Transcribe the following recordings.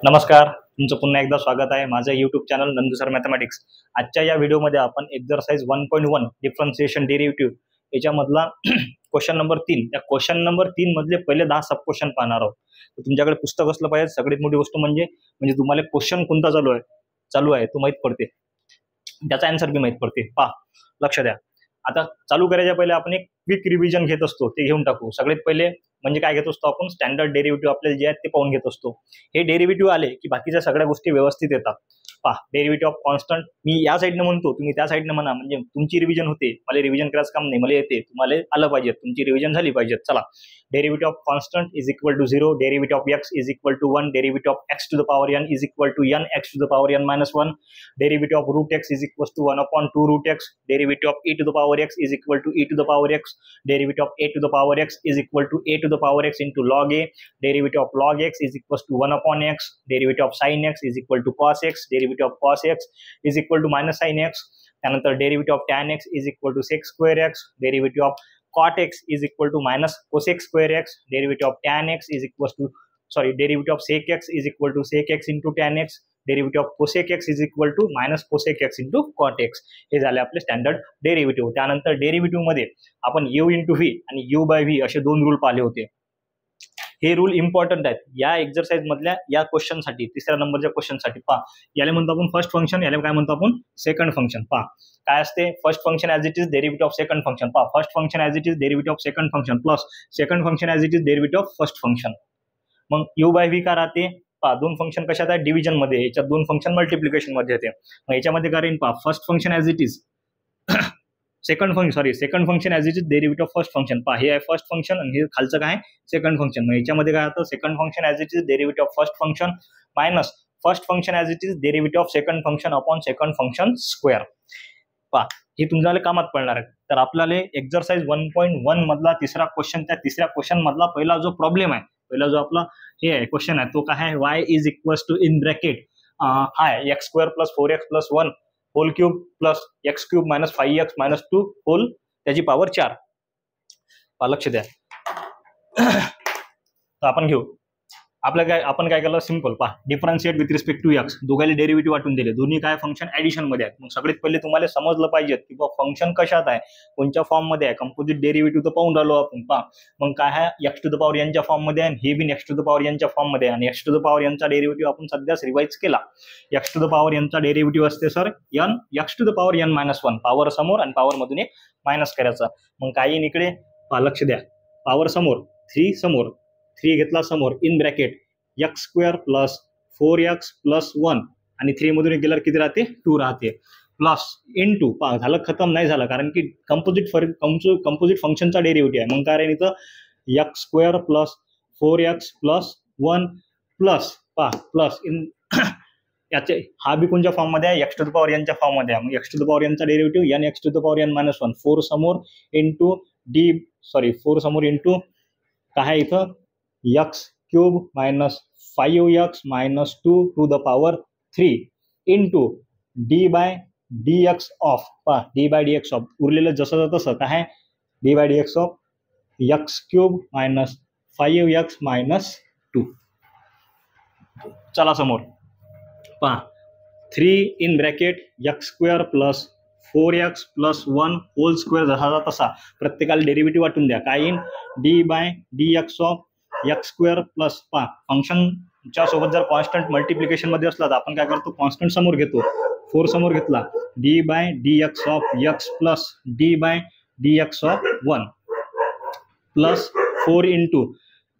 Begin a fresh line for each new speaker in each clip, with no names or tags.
नमस्कार, तुमचं पुन्हा एकदा स्वागत आहे माझ्या YouTube channel Nandu sir mathematics. आजच्या या व्हिडिओमध्ये आपण एक्झरसाइज 1.1 डिफरन्शिएशन डेरिव्हेटिव्ह याच्यामधला क्वेश्चन नंबर 3 त्या क्वेश्चन नंबर 3 मधले पहिले 10 सब क्वेश्चन पाहणार आहोत। तर तुमच्याकडे पुस्तक असलं पाहिजे। सगळ्यात मोठी गोष्ट म्हणजे तुम्हाला क्वेश्चन कोणता चालू आहे तो माहित पडते, त्याचा आन्सर बी माहित पडते। पहा, लक्ष द्या। आता चालू करायच्या पहिले आपण एक क्विक रिव्हिजन घेत असतो, ते घेऊन टाकू। सगळ्यात पहिले म्हणजे काय घेत असतो आपण, स्टँडर्ड डेरिव्हेटिव्ह आपल्याला जे आहेत ते पाहून घेत असतो। हे डेरिव्हेटिव्ह आले की बाकीच्या सगळ्या गोष्टी व्यवस्थित येतात। पहा, डेरिव्हेटिव्ह ऑफ कॉन्स्टंट मी या साइडने म्हणतो, तुम्ही त्या साइडने म्हणा, म्हणजे तुमची रिव्हिजन होते। मला रिव्हिजन करायचं काम नाही, मला येते, तुम्हाला आलं पाहिजे, तुमची रिव्हिजन झाली पाहिजे। चला, derivative of constant is equal to 0, derivative of x is equal to 1, derivative of x to the power n is equal to n x to the power n minus 1, derivative of root x is equal to 1 upon 2 root x, derivative of e to the power x is equal to e to the power x, derivative of a to the power x is equal to a to the power x into log a, derivative of log x is equal to 1 upon x, derivative of sin x is equal to cos x, derivative of cos x is equal to minus sin x, त्यानंतर derivative of tan x is equal to sec square x, derivative of cot x is equal to minus cosec square x, derivative of tan x is equal to derivative of sec x is equal to sec x into tan x, derivative of cosec x is equal to minus cosec x into cot x। हे झाले आपले standard derivative. त्यानंतर derivative मध्ये आपण u into v आणि u by v असे दोन rule पाहिले होते। हे रूल इम्पॉर्टंट आहेत या एक्झरसाइज मधल्या या क्वेश्चन साठी, तिसऱ्या नंबरच्या क्वेश्चन साठी। पहा, याला म्हणतो आपण फर्स्ट फंक्शन, याला काय म्हणतो आपण सेकंड फंक्शन। पहा काय असते, first function as it is derivative of second function. पहा, first function as it is derivative of second function plus second function as it is derivative of first function. मग u by v का राहते, पहा दोन function कशात आहे, division मध्ये, याच्यात दोन फंक्शन मल्टिप्लिकेशन मध्ये येते। मग याच्यामध्ये काय राहील, पहा first function as it is second function as it is derivative of first function. पहा, हे आहे फर्स्ट फंक्शन आणि हे खालचं काय सेकंड फंक्शन। मग याच्यामध्ये काय होतं, second function as it is derivative of first function minus first function as it is derivative of second function upon second function square. पहा, हे तुमच्याला कामात पडणार आहे। तर आपल्याला एक्झरसाइज 1.1 मधला तिसरा क्वेश्चन, त्या तिसऱ्या क्वेश्चन मधला पहिला जो प्रॉब्लेम आहे, पहिला जो आपला हे आहे क्वेश्चन आहे, तो काय आहे, y is equal to in bracket हाय x square plus 4x plus 1 whole cube plus x cube minus 5x minus 2 whole त्याची पॉवर 4। लक्ष द्या। तर आपण घेऊ, आपण काय केलं, सिंपल। पहा, differentiate with respect to x, दोघांना डेरिव्हेटिव्ह वाटून दिले, दोन्ही काय फंक्शन ऍडिशन मध्ये आहेत। मग सगळ्यात पहिले तुम्हाला समजलं पाहिजे की फंक्शन कशात आहे, कोणत्या फॉर्म मध्ये आहे। कंपोजिट डेरिव्हेटिव्ह तर पाहून राहिलो आपण। पहा, मग काय आहे, x to the power n च्या फॉर्म मध्ये आहे, हे बी x to the power n च्या फॉर्म मध्ये आहे, आणि x to the power n चा डेरिव्हेटिव्ह आपण सध्याच रिवाइज केला। x to the power n चा डेरिव्हेटिव्ह असते सर n x to the power n minus 1, power समोर आणि पॉवर मधून एक मायनस करायचा। मग काय येईल इकडे, पहा लक्ष द्या, पॉवर समोर 3 समोर 3 घेतला समोर, in bracket x square plus 4x plus 1 आणि 3 मधून गेल्यावर किती राहते, 2 राहते, प्लस इनटू, पहा झालं, खतम नाही झालं, कारण की कंपोजिट फंक्शनचा डेरिव्हेटिव्ह आहे। मग काय राहील इथं, x square plus 4x plus 1 plus, पहा प्लस इन याचे हा बी कोणत्या फॉर्म मध्ये आहे, x to the power n च्या फॉर्म मध्ये आहे। मग x to the power n चा derivative n x to the power n minus 1, 4 समोर इंटू 4 समोर इंटू काय आहे इथं, x cube minus 5x minus 2 to the power 3 into d by dx of, पहा d बाय dx ऑफ उरलेलं जसं तसं काय आहे, d by dx of x cube minus 5x minus 2। चला समोर, पहा 3 in bracket x square plus 4x plus 1 whole square जसा तसा प्रत्येकाला डेरिव्हेटिव्ह वाटून द्या। काय येईल, d by dx of x square plus, पहा फंक्शनच्या सोबत जर कॉन्स्टंट मल्टिप्लिकेशन मध्ये असला तर आपण काय करतो, कॉन्स्टंट समोर घेतो, 4 समोर घेतला, d by dx of x plus d by dx of 1 plus 4 into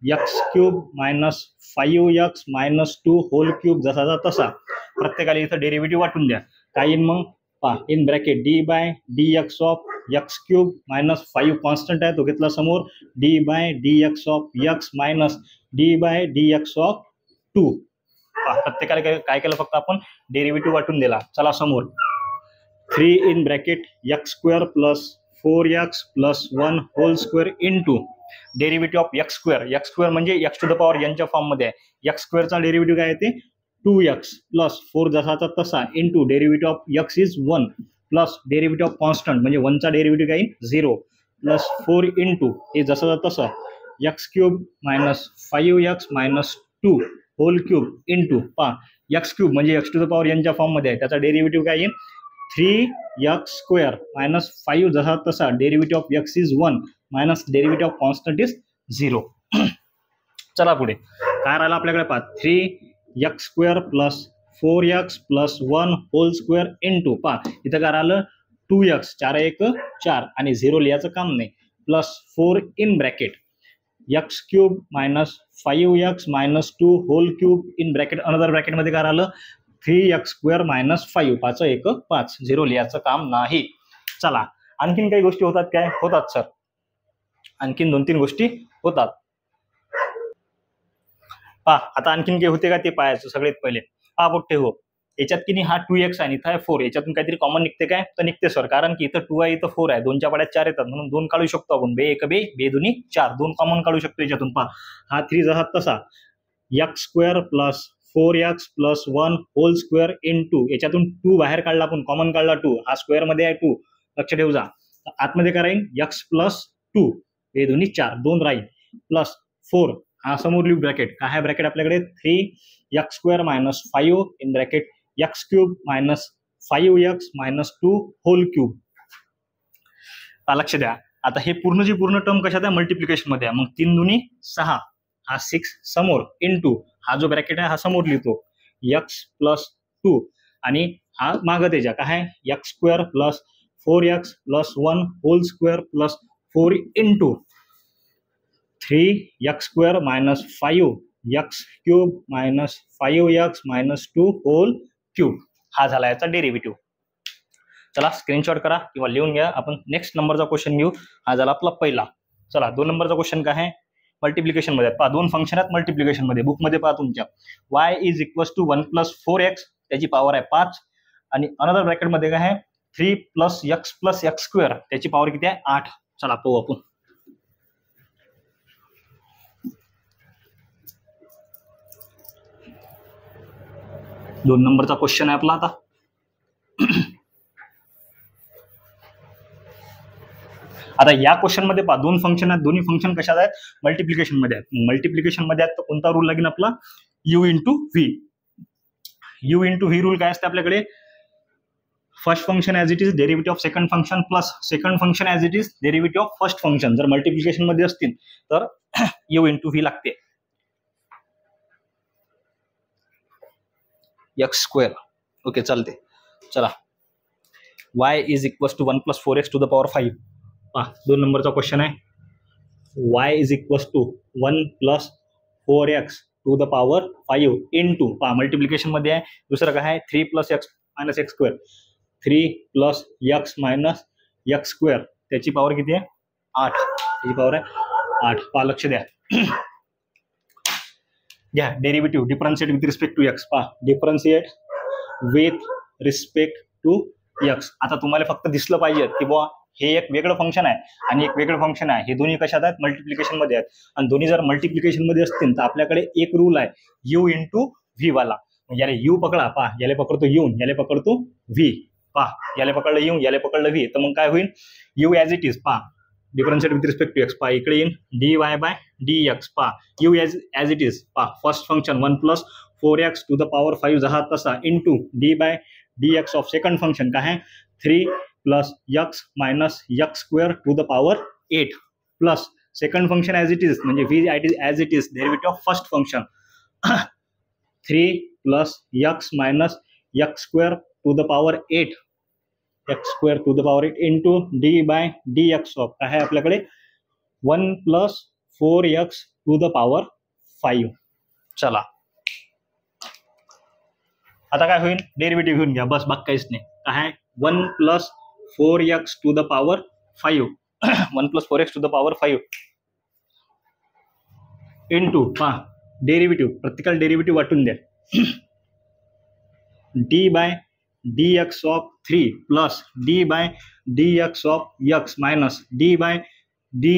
x cube minus 5x minus 2 whole cube जसा तसा प्रत्येकाला इथं डेरिव्हेटिव्ह वाटून द्या। काय येईल मग, पहा in bracket d by dx of x cube minus 5 constant आहे तो घेतला समोर, d by dx of x minus d by dx of 2। प्रत्येकाला काय केलं, फक्त आपण डेरिव्हेटिव्ह वाटून दिला। चला समोर, 3 in bracket x square plus 4x plus 1 whole square into derivative of x square म्हणजे x to the power n च्या फॉर्म मध्ये आहे। x स्क्वेअरचा डेरिव्हेटिव्ह काय येते, 2x प्लस 4 जसाचा तसा into derivative of x is 1 plus derivative of constant म्हणजे 1 चा derivative काय 0 प्लस 4 इंटू हे जसं तसं x cube minus 5x minus 2 whole cube into पहा एक्स क्यूब म्हणजे एक्स टू द पॉवर एनच्या फॉर्ममध्ये आहे, त्याचा डेरिव्हेटिव्ह काय येईल 3x² मायनस 5 जसा तसा derivative of x is 1 minus derivative of constant is 0. चला पुढे काय राहिलं आपल्याकडे पहा 3x² plus 4x plus 1 whole square into पहा इथं काय राहिलं 2x 4 1 4 आणि 0 लिहायचं काम नाही plus 4 in bracket x cube minus 5x minus 2 whole cube in bracket another ब्रॅकेटमध्ये काय राहिलं 3x² मायनस 5 5 1 5 0 लिहायचं काम नाही. चला आणखीन काही गोष्टी होतात काय होतात सर, आणखीन 2-3 गोष्टी होतात. पहा आता आणखीन काही होते का ते पाहायचं सगळ्यात पहिले. हा मोठे हो याच्यात की नाही हा 2x आहे इथं आहे 4 याच्यातून काहीतरी कॉमन निघते काय तर निघते सर, कारण की इथं 2 आहे इथं 4 आहे, 2च्या पाड्यात 4 येतात म्हणून 2 काढू शकतो आपण, बे 1 बे बे 2 4 2 कॉमन काढू शकतो याच्यातून. पहा हा 3 जसा तसा x² plus 4x plus 1 whole square into याच्यातून 2 बाहेर काढला आपण कॉमन काढला 2 हा स्क्वेअर मध्ये आहे 2 लक्ष ठेव जा. आतमध्ये काय राहील x प्लस 2 हे दोन्ही 4 2 राहील प्लस 4 हा समोर लिहू ब्रॅकेट काय आहे ब्रॅकेट आपल्याकडे 3x² minus 5 in bracket x cube minus 5x minus 2 whole cube. लक्ष द्या आता हे पूर्णची पूर्ण टर्म कशात आहे मल्टिप्लिकेशन मध्ये आहे, मग 3 दुनी 6 हा 6 समोर इंटू हा जो ब्रॅकेट आहे हा समोर लिहितो x प्लस 2 आणि हा मागं त्याच्या काय आहे x² plus 4x plus 1 whole square plus 4 into 3x² minus 5x cube minus 5x minus 2 whole cube. हा झाला याचा डेरिव्हेटिव्ह. चला स्क्रीनशॉट करा किंवा लिहून घ्या. आपण नेक्स्ट नंबरचा क्वेश्चन घेऊ. हा झाला आपला पहिला. चला 2 नंबरचा क्वेश्चन काय आहे मल्टिप्लिकेशन मध्ये. पहा 2 फंक्शन आहेत मल्टिप्लिकेशन मध्ये, बुक मध्ये पहा तुमच्या y is equals to 1 plus 4x त्याची पॉवर आहे 5 आणि अनदर ब्रॅकेट मध्ये काय आहे 3 प्लस x² त्याची पॉवर किती आहे 8. चला पाहू आपण. दोन नंबरचा क्वेश्चन आहे आपला आता. आता या क्वेश्चन मध्ये पहा 2 फंक्शन आहेत, दोन्ही फंक्शन कशात आहेत मल्टिप्लिकेशन मध्ये आहेत. मल्टिप्लिकेशन मध्ये आहेत तर कोणता रूल लागेल आपला u into V. u into V rule काय असते आपल्याकडे first function as it is derivative of second function plus second function as it is derivative of first function. जर मल्टिप्लिकेशन मध्ये असतील तर u इंटू व्ही लागते x². ओके चालते. चला y is equals to 1 plus 4x to the power 5. पहा 2 नंबरचा question आहे y is equals to 1 plus 4x to the power 5 into पहा मल्टिप्लिकेशन मध्ये आहे दुसरं काय आहे 3 plus x minus x². 3 plus x minus x² त्याची पॉवर किती आहे 8 त्याची पॉवर आहे 8. पहा लक्ष द्या घ्या derivative differentiate with respect to x. पहा differentiate with respect to x. आता तुम्हाला फक्त दिसलं पाहिजे की बुवा हे एक वेगळं फंक्शन आहे आणि एक वेगळं फंक्शन आहे, हे दोन्ही कशात आहेत मल्टिप्लिकेशन मध्ये आहेत आणि दोन्ही जर मल्टिप्लिकेशन मध्ये असतील तर आपल्याकडे एक रूल आहे u इंटू व्ही वाला. याला u पकडा पहा याला पकडतो u याला पकडतो v. पहा याला पकडलं u याला पकडलं v तर मग काय होईल u ॲज इट इज. पहा differentiate with respect to x. पहा इकडे येईल dy बाय dx. पहा u ॲज इट इज. पहा first function 1 plus 4x to the power 5 जहा तसा into D by dx of second function काय आहे 3 plus x minus x² to the power 8 plus second function as it is म्हणजे v as it is derivative of first function 3 plus x minus x² to the power 8 x² to the power 8 into D by dx of काय आहे आपल्याकडे 1 plus 4x to the power 5. चला आता काय होईल derivative घेऊन घ्या बस बाकी काहीच नाही. काय आहे 1 plus 4x to the power 5 1 plus 4x to the power 5 into पहा डेरिव्हेटिव्ह प्रत्येकाला डेरिव्हेटिव्ह वाटून द्या D by dx of 3 plus D by dx of x minus D by D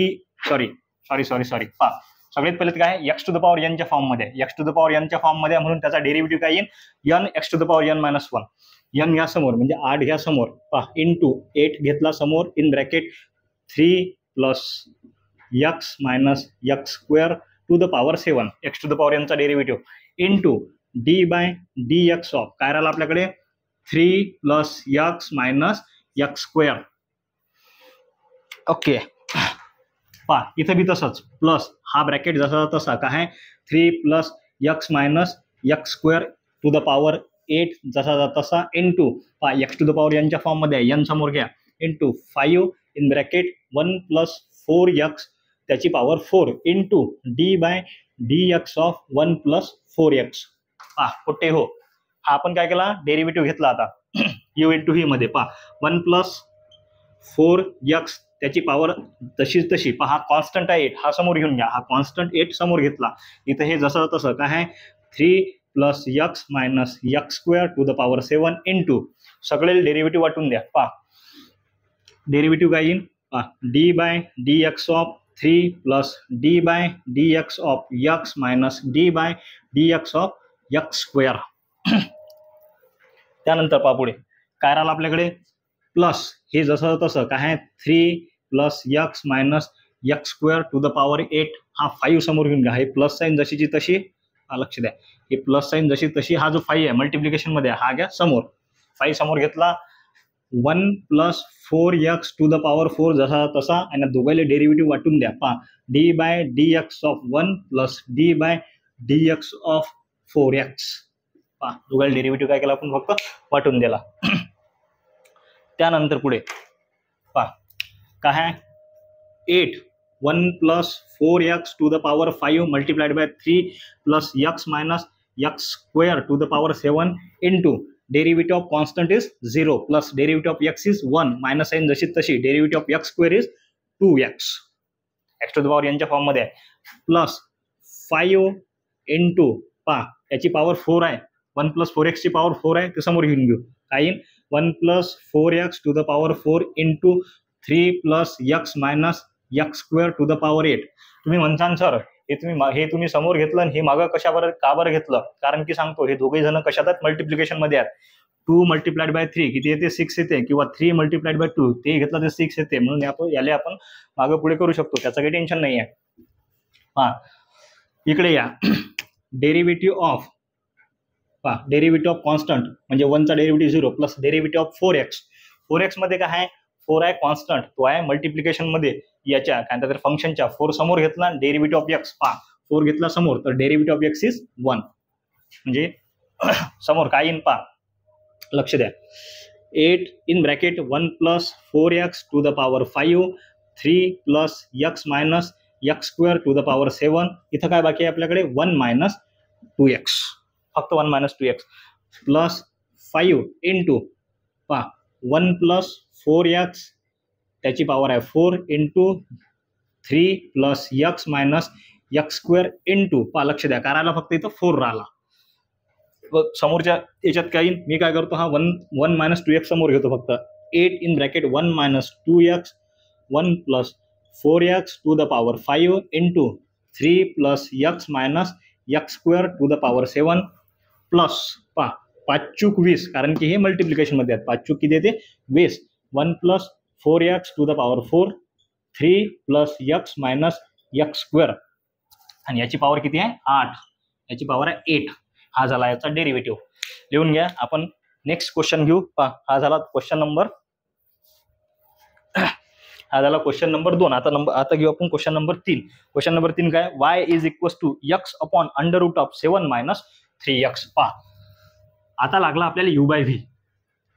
sorry पहा सगळ्यात पहिले काय x to the power n च्या form मध्ये x to the power n च्या फॉर्म मध्ये म्हणून त्याचा डेरिव्हेटिव्ह काय येईल n x to the power n minus 1 n घ्या समोर म्हणजे 8 घ्या समोर पहा इंटू 8 घेतला समोर in bracket 3 plus x minus x² to the power 7 x to the power n चा derivative into D by D x of काय राहिलं आपल्याकडे 3 plus x minus x square. Okay पा इथं बी तसंच प्लस हा ब्रॅकेट जसा तसा काय 3 plus x minus x square to the power 8 जसा तसा इंटू पा एक्स टू द पॉवर एनच्या फॉर्ममध्ये आहे, एन समोर घ्या, into 5 in bracket 1 plus 4x त्याची power 4 into D by D x of 1 plus 4x. पा कुठे हो हा आपण काय केला डेरिव्हेटिव्ह घेतला आता यू इंटू ही मध्ये पा 1 प्लस 4x त्याची पॉवर तशीच तशी पहा कॉन्स्टंट आहे 8 हा समोर घेऊन घ्या, हा कॉन्स्टंट 8 समोर घेतला, इथं हे जसं तसं काय आहे 3 plus x minus x square to the power 7 into सगळे डेरिव्हेटिव्ह वाटून द्या. पा डेरिव्हेटिव्ह काय येईल पा D by D x of 3 plus D by D x of x minus D by D x of x square. त्यानंतर पा पुढे काय राहिलं आपल्याकडे प्लस हे जसं तसं काय आहे 3 plus x minus x square to the power 8 हा 5 समोर घेऊन घ्या, हे प्लस साईन जशीची तशी लक्ष द्या, हे प्लस साईन जशी तशी हा जो 5 आहे मल्टिप्लिकेशन मध्ये हा घ्या समोर 5 समोर घेतला 1 plus 4x to the power 4 जसा तसा आणि दोघांले डेरिव्हेटिव्ह वाटून द्या. पा D by D x of 1 plus D by D x of 4x. पा दोघांले डेरिव्हेटिव्ह काय केला आपण फक्त वाटून दिला. त्यानंतर पुढे पा काय आहे 8 1 plus 4x to the power 5 multiplied by 3 plus x minus x square to the power 7 into derivative of constant is 0 plus derivative of x is 1 minus sign जशी तशी derivative of x square is 2x x to the power यांच्या form मध्ये आहे plus 5 into पा याची power 4 आहे 1 plus 4x ची power 4 आहे ते समोर घेऊन घेऊ काय 1 plus 4x to the power 4 into 3 plus x minus x square to the power 8. तुम्ही म्हणसान सर हे तुम्ही समोर घेतलं आणि हे मागं कशा बरं का बरं घेतलं, कारण की सांगतो हे दोघे जण कशात आहेत मल्टिप्लिकेशन मध्ये आहेत. 2 मल्टिप्लाइड बाय 3 किती येते 6 येते किंवा 3 मल्टिप्लाइड बाय 2 ते घेतलं तर 6 येते, म्हणून याले आपण मागं पुढे करू शकतो, त्याचं काही टेन्शन नाही आहे. हा इकडे या derivative of derivative of constant म्हणजे 1 चा derivative 0 plus derivative of 4x मध्ये काय आहे 4 आहे कॉन्स्टंट तो आहे मल्टिप्लिकेशन मध्ये याच्या काय म्हणतात फंक्शनच्या 4 समोर घेतला डेरिव्हेटिव्ह ऑफ x पा 4 घेतला समोर तर डेरिव्हेटिव्ह ऑफ x इज 1 म्हणजे समोर काय येईन पा लक्ष द्या 8 in bracket 1 plus 4x to the power 5 3 plus x minus x square to the power 7 इथं काय बाकी आहे आपल्याकडे 1 मायनस 2x फक्त 1 मायनस 2x प्लस 5 इंटू पा 1 प्लस 4x त्याची पॉवर आहे 4 into 3 plus x minus x square into पा लक्ष द्या करायला फक्त इथं 4 राहिला समोरच्या याच्यात काही मी काय करतो हा 1 मायनस 2x समोर घेतो फक्त 8 in bracket 1 minus 2x 1 plus 4x to the power 5 into 3 plus x minus x square to the power 7 plus पा 5 चूक 20 कारण की हे मल्टिप्लिकेशन मध्ये आहेत 5 चूक किती येते 20 1 plus 4x to the power 4 3 plus x minus x square आणि याची पॉवर किती आहे 8 याची पॉवर आहे 8 हा झाला याचा डेरिव्हेटिव्ह लिहून घ्या. आपण नेक्स्ट क्वेश्चन घेऊ हा झाला क्वेश्चन नंबर 2 आता घेऊ आपण क्वेश्चन नंबर 3. क्वेश्चन नंबर 3 काय y is equals to x upon under root of 7 minus 3x पा आता लागला आपल्याला u बाय व्ही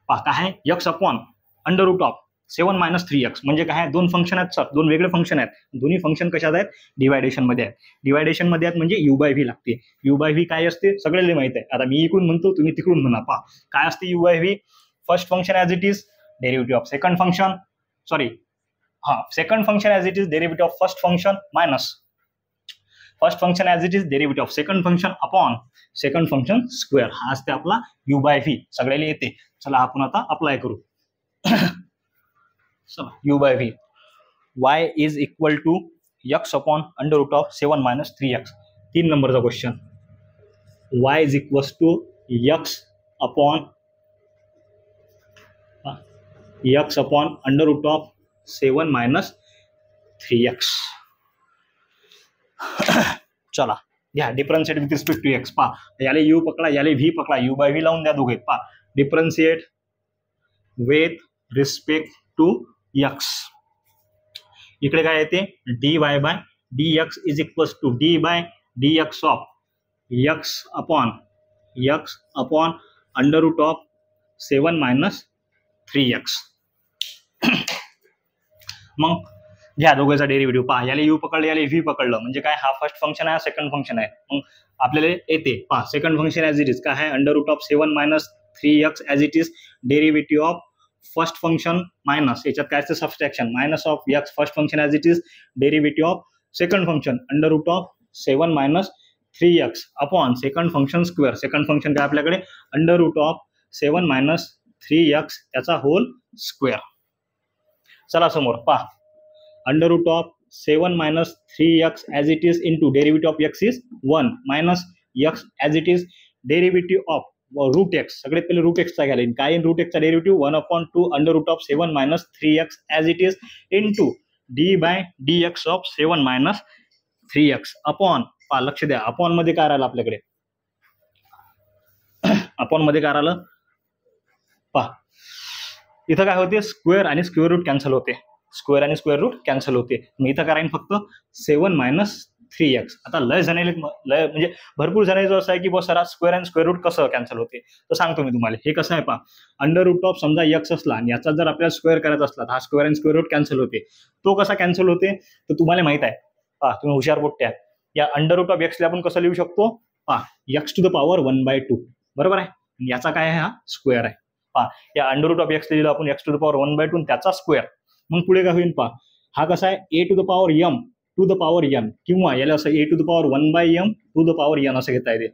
पा काय आहे x upon under root of 7 minus 3x म्हणजे काय आहे दोन फंक्शन आहेत सर दोन वेगळे फंक्शन आहेत दोन्ही फंक्शन कशात आहेत डिवायडेशन मध्ये आहेत म्हणजे u बाय व्ही लागते. u बाय व्ही काय असते सगळ्यांना माहित आहे आता मी इकडून म्हणतो तुम्ही तिकडून म्हणा पा काय असते u by V first function as it is derivative of second function second function as it is derivative of first function minus first function as it is derivative of second function upon second function square हा असते आपला u by V सगळ्याला येते. चला आपण आता apply करू. u by v y is equal to x upon under root of 7 minus 3x 3 नंबरचा question y is equals to x upon under root of 7 minus 3x. चला घ्या differentiate with respect to x. पा याले you पकडा, याले V पकडा, you by V लावून द्या दोघे. पा differentiate with respect to x. इकडे काय येते d y by D x is equals to d by D x of x upon under root of 7 minus 3x. मग घ्या दोघांचा डेरिव्हेटिव्ह. पहा याला यू पकडलं, याला व्ही पकडलं, म्हणजे काय हा फर्स्ट फंक्शन आहे, सेकंड फंक्शन आहे. मग आपल्याला येते पहा second function as it is काय आहे under root of 7 minus 3x as it is derivative of first function minus याच्यात काय असतं subtraction minus of x first function as it is derivative of second function under root of 7 minus 3x upon second function square. Second function काय आपल्याकडे under root of 7 minus 3x त्याचा whole square. चला समोर पहा under root of 7 minus 3x as it is into derivative of x is 1 minus x as it is derivative of root x. सगळ्यात पहिले root एक्सचा घ्यायला येईल. काय इन रूट एक्सचा derivative 1/2 under root of 7 minus 3x as it is into D by D x of 7 minus 3x upon. पहा लक्ष द्या अपॉन मध्ये काय राहिलं आपल्याकडे, अपॉन मध्ये काय राहिलं पहा इथं काय होते स्क्वेअर आणि स्क्वेअर रूट कॅन्सल होते, स्क्वेअर आणि स्क्वेअर रूट कॅन्सल होते. मी इथं करायन फक्त 7 मायनस 3x. आता लय जणांना म्हणजे भरपूर जणांचं असं आहे की बस सर स्क्वेअर आणि स्क्वेअर रूट कसं कॅन्सल होते, तर सांगतो मी तुम्हाला. हे कसं आहे पहा अंडर रूट ऑफ समजा x असला आणि याचा जर आपल्याला स्क्वेअर करायचा असला तर हा स्क्वेअर आणि स्क्वेअर रूट कॅन्सल होते. तो कसा कॅन्सल होते तर तुम्हाला माहित आहे पहा तुम्ही हुशार पोट्ट्या. या अंडर रूट ऑफ एक्सला आपण कसं लिहू शकतो पहा x टू द पॉवर 1/2 बरोबर आहे. याचा काय आहे हा स्क्वेअर आहे. पहा या अंडर रूट ऑफ एक्स लिहिलं आपण x टू द पॉवर 1/2 त्याचा स्क्वेअर. मग पुढे काय होईल पहा हा कसा आहे a to the power m to the power n किंवा याला असं a to the power 1/m to the power n असं घेता येते.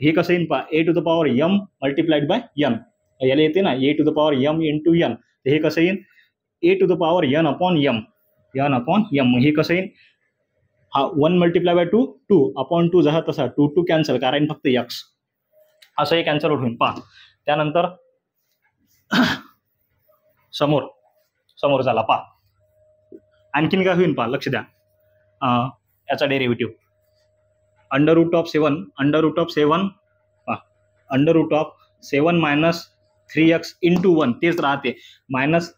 हे कसं येईल पहा a to the power m multiplied by n. याला येते ना a to the power m into n. हे कसं येईल a to the power n upon m upon m. हे कसं येईल हा 1 मल्टिप्लाय बाय 2 अपॉन 2 जसा तसा 2 कॅन्सल कारण फक्त x असं हे कॅन्सल होईल. पहा त्यानंतर समोर समोर झाला पहा आणखीन काय होईल पहा लक्ष द्या याचा डेरिव्हेटिव्ह अंडर रूट ऑफ 7 पहा under root of 7 minus 3x into 1 तेच राहते minus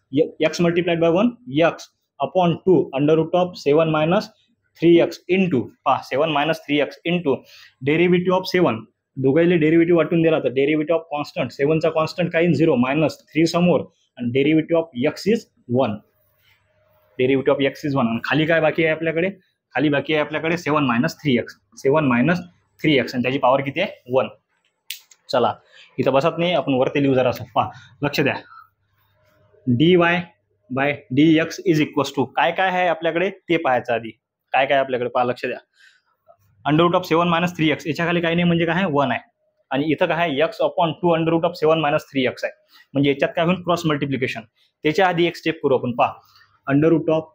x multiplied by 1 x upon 2 under root of 7 minus 3x into पहा 7 minus 3x into derivative of 7 दोघांले डेरिव्हेटिव्ह वाटून दिला तर डेरिव्हेटिव्ह ऑफ कॉन्स्टंट 7चा constant काही 0 मायनस 3 समोर आणि derivative of x is 1. Derivative of x is 1 आणि खाली काय बाकी आहे आपल्याकडे खाली बाकी आहे आपल्याकडे 7 मायनस 3x आणि त्याची पॉवर किती आहे 1. चला इथं बसत नाही आपण वरती लिहू जरा असं पहा लक्ष द्या dy by dx is equals to काय काय आहे आपल्याकडे ते पाहायचं आधी. काय काय आपल्याकडे पहा लक्ष द्या under root of 7 minus 3x याच्या खाली काही नाही म्हणजे काय आहे 1 आहे आणि इथं काय आहे x upon 2 under root of 7 minus 3x आहे. म्हणजे याच्यात काय होईल क्रॉस मल्टिप्लिकेशन. त्याच्या आधी एक स्टेप करू आपण पहा under root of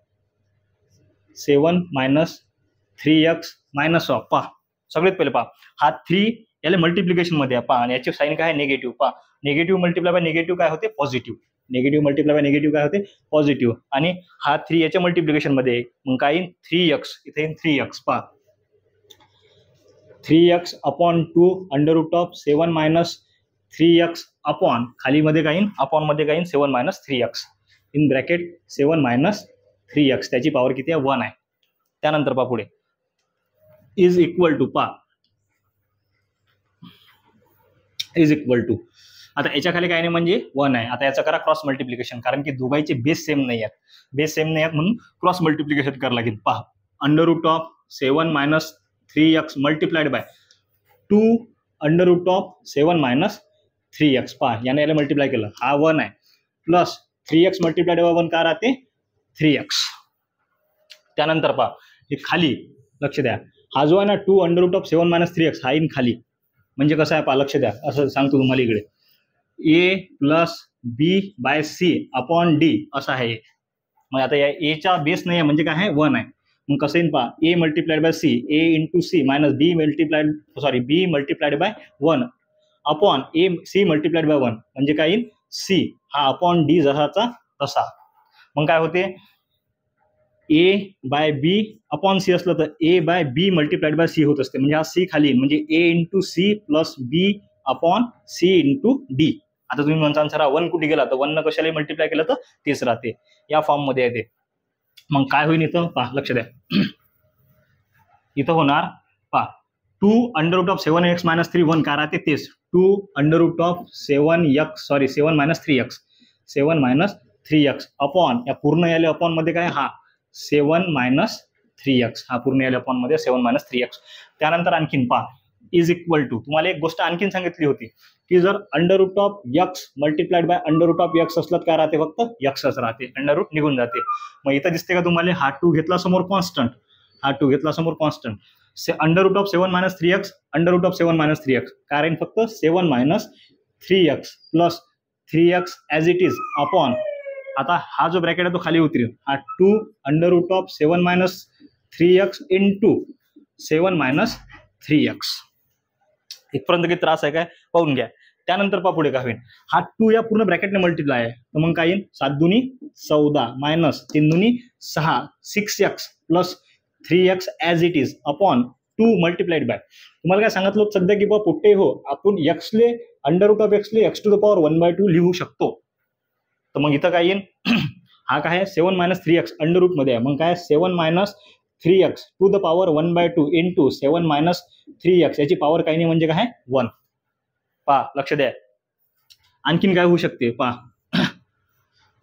7 minus 3x minus of पहा सगळ्यात पहिले पहा हा 3 याला मल्टिप्लिकेशन मध्ये आहे पहा आणि याची साईन काय आहे निगेटिव्ह. पहा निगेटिव्ह मल्टिप्लाय बाय निगेटिव्ह काय होते positive. Negative multiply by negative काय होते पॉझिटिव्ह आणि हा 3 याच्या मल्टिप्लिकेशन मध्ये आहे. मग काय येईल 3x इथे येईल 3x पहा 3x upon 2 under root of 7 minus 3x upon खाली मध्ये काय येईल अपॉन मध्ये काय येईल 7 minus 3x in bracket 7 minus 3x त्याची पॉवर किती आहे 1 आहे. त्यानंतर पहा पुढे इज इक्वल टू पहा इज इक्वल टू आता याच्या खाली काय नाही म्हणजे 1 आहे. आता याचा करा क्रॉस मल्टिप्लिकेशन कारण की दोघांचे बेस सेम नाही आहेत म्हणून क्रॉस मल्टिप्लिकेशन करावं लागेल. पहा under root of 7 minus 3x multiplied by 2 under root of 7 minus 3x पहा याने याला मल्टिप्लाय केलं हा 1 आहे प्लस 3x मल्टिप्लाइड बाय 1 काय राहते 3x. त्यानंतर पहा हे खाली लक्ष द्या हा जो आहे ना 2 under root of 7 minus 3x हा इन खाली म्हणजे कसं आहे पहा लक्ष द्या असं सांगतो तुम्हाला इकडे a plus b by c upon d असं आहे. मग आता या a चा बेस नाही आहे म्हणजे काय आहे 1 आहे. मग कसं येईल पहा a multiplied by c a into c minus b multiplied by 1 upon c multiplied by 1 म्हणजे काय येईल c हा अपॉन d जसाचा तसा. मग काय होते a by b upon c असलं तर a by b multiplied by c होत असते. म्हणजे हा सी खाली म्हणजे a into c plus b upon c into d. आता तुम्ही म्हणता सर 1 कुठे गेला तर 1 कशाला मल्टिप्लाय केलं तर तेच राहते. या फॉर्म मध्ये येते. मग काय होईल इथं पहा, लक्ष द्या. इथं होणार पहा 2 under root of 7x minus 3 1 काय राहते तेच 2 under root of 7 minus 3x 7 minus 3x upon या पूर्ण याले अपॉन मध्ये काय हा 7 मायनस 3x हा पूर्ण याले अपॉन मध्ये 7 मायनस 3x. त्यानंतर आणखीन पहा इज इक्वल टू तुम्हाला एक गोष्ट आणखीन सांगितली होती की जर under root of x multiplied by under root of x असलं काय राहते फक्त xच राहते, अंडर रूट निघून जाते. मग इथं दिसते का तुम्हाला हा 2 घेतला समोर कॉन्स्टंट, हा 2 घेतला समोर constant under root of 7 minus 3x under root of 7 minus 3x कारण फक्त 7 minus 3x plus 3x as it is upon आता हा जो ब्रॅकेट आहे तो खाली उतरेल हा 2 under root of 7 minus 3x into 7 minus 3x. इथपर्यंत काही त्रास आहे काय पाहून घ्या. त्यानंतर पहा पुढे काय होईल हा 2 या पूर्ण ब्रॅकेटने मल्टिप्लाय आहे तर मग काय येईल 7 दुनी 14 मायनस 3 दुनी 6 6x plus 3x as it is upon 2 multiplied bye तुम्हाला काय सांगितलं सध्या की बा पुट्टे हो आपण x ले अंडर रूट ऑफ x ले x टू द पॉवर 1/2 लिहू शकतो. तर मग इथं काय येईल हा काय आहे 7 मायनस 3x अंडर रूट मध्ये आहे मग काय 7 minus 3x to the power 1/2 into 7 minus 3x याची पॉवर काही नाही म्हणजे काय 1. पहा लक्ष द्या. आणखीन काय होऊ शकते पहा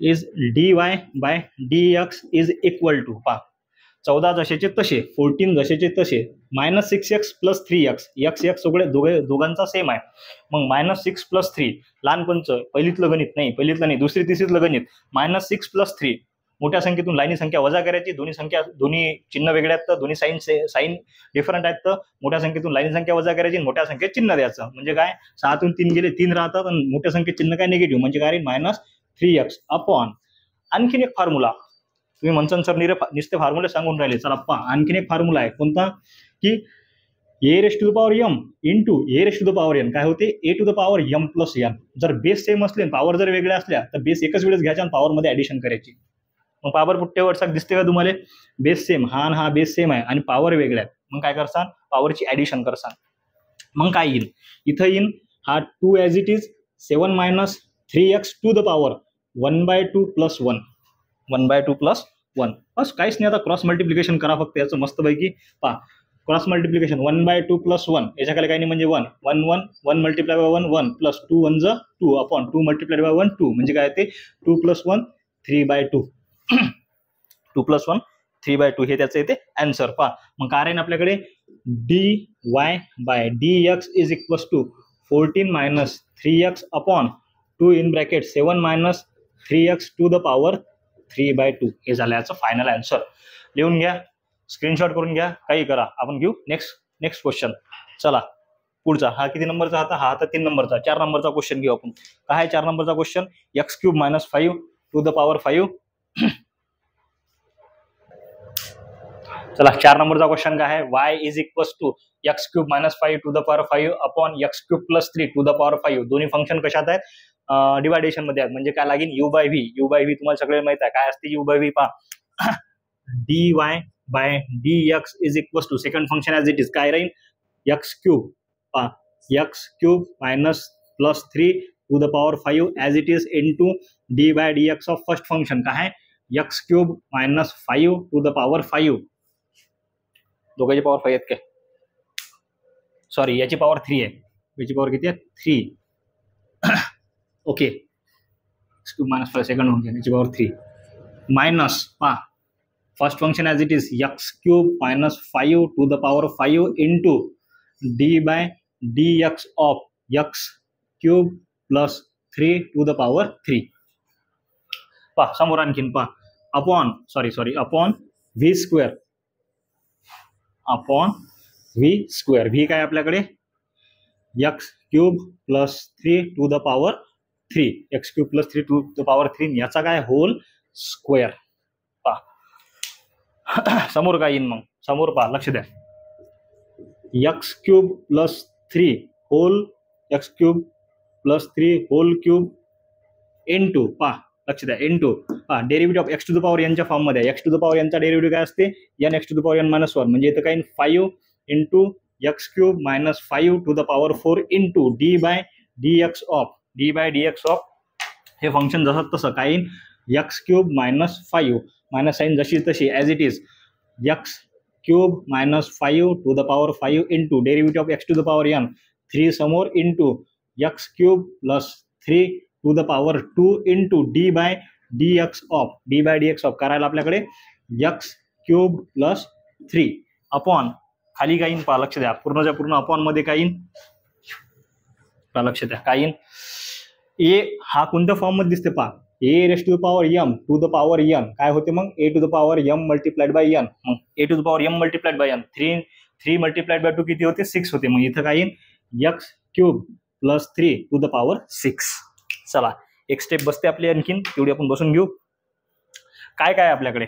is dy by dx is equal to पहा 14 जसेचे तसे 14 जसेचे तसे minus 6x plus 3x x सगळे दोघांचा सेम आहे. मग मायनस 6 प्लस 3 लहानपणचं पहिलीतलं गणित नाही पहिलीतलं नाही दुसरी तिसरीतलं गणित मायनस 6 प्लस 3 मोठ्या संख्येतून लाईनी संख्या वजा करायची दोन्ही चिन्ह वेगळे आहेत तर दोन्ही साईन डिफरंट आहेत तर मोठ्या संख्येतून लाईन संख्या वजा करायची मोठ्या संख्येत चिन्ह द्यायचं म्हणजे काय 6तून 3 गेले 3 राहतात आणि मोठ्या संख्येत चिन्ह काय निगेटिव्ह म्हणजे काय मायनस 3x अपॉन आणखीन एक फॉर्म्युला तुम्ही म्हणसान सर नुसते फॉर्म्युले सांगून राहिले चला पहा आणखीन एक फॉर्म्युला आहे कोणता की a raise to the power m into a raise to the power n काय होते a to the power m plus n. जर बेस सेम असले पॉवर जर वेगळ्या असल्या तर बेस एकच वेळेस घ्यायचा आणि पॉवर मध्ये ऍडिशन करायची. मग पॉवर पुट्टेवरचा दिसते का तुम्हाला बेस सेम हा हा बेस सेम आहे आणि पॉवर वेगळ्या आहेत मग काय करसान पॉवरची ऍडिशन करसान. मग काय येईल इथं येईल हा 2 as it is 7 minus 3x to the power 1/2 plus 1 1/2 plus 1 बस काहीच नाही. आता क्रॉस मल्टिप्लिकेशन करा फक्त याचं मस्तपैकी पहा क्रॉस मल्टिप्लिकेशन 1/2 प्लस 1 याच्याकडे काही नाही म्हणजे 1 1 1 1 मल्टिप्लाय बाय 1 1 प्लस 2 1 ज 2 अपॉन 2 मल्टिप्लाय बाय 1 2 म्हणजे काय ते 2 प्लस 1 3/2 2 प्लस 1 3/2 हे त्याचं येते आन्सर. पहा मग काय राहील आपल्याकडे dy by dx is equal to 14 minus 3x upon 2 in bracket 7 minus 3x to the power 3/2 हे झालं याचं फायनल आन्सर. लिहून घ्या स्क्रीनशॉट करून घ्या काही करा. आपण घेऊ नेक्स्ट क्वेश्चन. चला पुढचा हा किती नंबरचा होता हा आता 3 नंबरचा 4 नंबरचा क्वेश्चन घेऊ आपण. काय आहे 4 नंबरचा question x³ minus 5 to the power 5. चला 4 नंबरचा क्वेश्चन काय आहे y is equal to x³ minus 5 to the power 5 upon x³ plus 3 to the power 5. दोन्ही फंक्शन कशात आहेत डिवायडेशन मध्ये आहेत म्हणजे काय लागेल u बाय v तुम्हाला सगळे माहित आहे काय असते u बाय v पहा dy by dx is equal to second function as it is काय राहील x³ पहा x³ minus plus 3 to the power 5 as it is into dy by dx of first function काय आहे x³ minus 5 to the power 5 दोघांची power 5 आहेत काय sorry याची power 3 आहे याची पॉवर किती आहे 3 okay x³ minus 5 second function याची पॉवर 3 मायनस पहा first function as it is x³ minus 5 to the power 5 into D by dx of x³ plus 3 to the power 3. पहा समोर आणखीन पहा upon v square upon v square v काय आपल्याकडे x³ plus 3 to the power 3 x³ plus 3 to the power 3 याचा काय hole square. पहा समोर काय येईन मग समोर पहा लक्ष द्या x³ plus 3 whole x³ plus 3 whole cube into पहा लक्ष द्या into derivative of x to the power एनच्या फॉर्ममध्ये एक्स टू द पॉवर एनचा डेरिव्हेटिव्ह काय असते n x to the power n minus 1 म्हणजे इथं काय 5 into x cube minus 5 to the power 4 into D by D x of हे function जसं तसं काय x cube minus 5 minus sine जशी तशी as it is x cube minus 5 to the power 5 into derivative of x to the power n 3 समोर into x cube plus 3 to the power 2 into D by D x of करायला आपल्याकडे x cube plus 3 upon खाली काय येईन पहा लक्ष द्या पूर्णच्या पूर्ण अपॉन मध्ये काय येईन पहा लक्ष द्या काय येईन ए हा कोणत्या फॉर्म मध्ये दिसते पहा a raise to the power m to the power n काय होते मग a to the power m multiplied by n मग a to the power m multiplied by n 3 multiplied by 2 किती होते 6 होते मग इथं काय येईन x cube plus 3 to the power 6 चला एक स्टेप बसते आपली आणखीन तेवढी आपण बसून घेऊ काय काय आपल्याकडे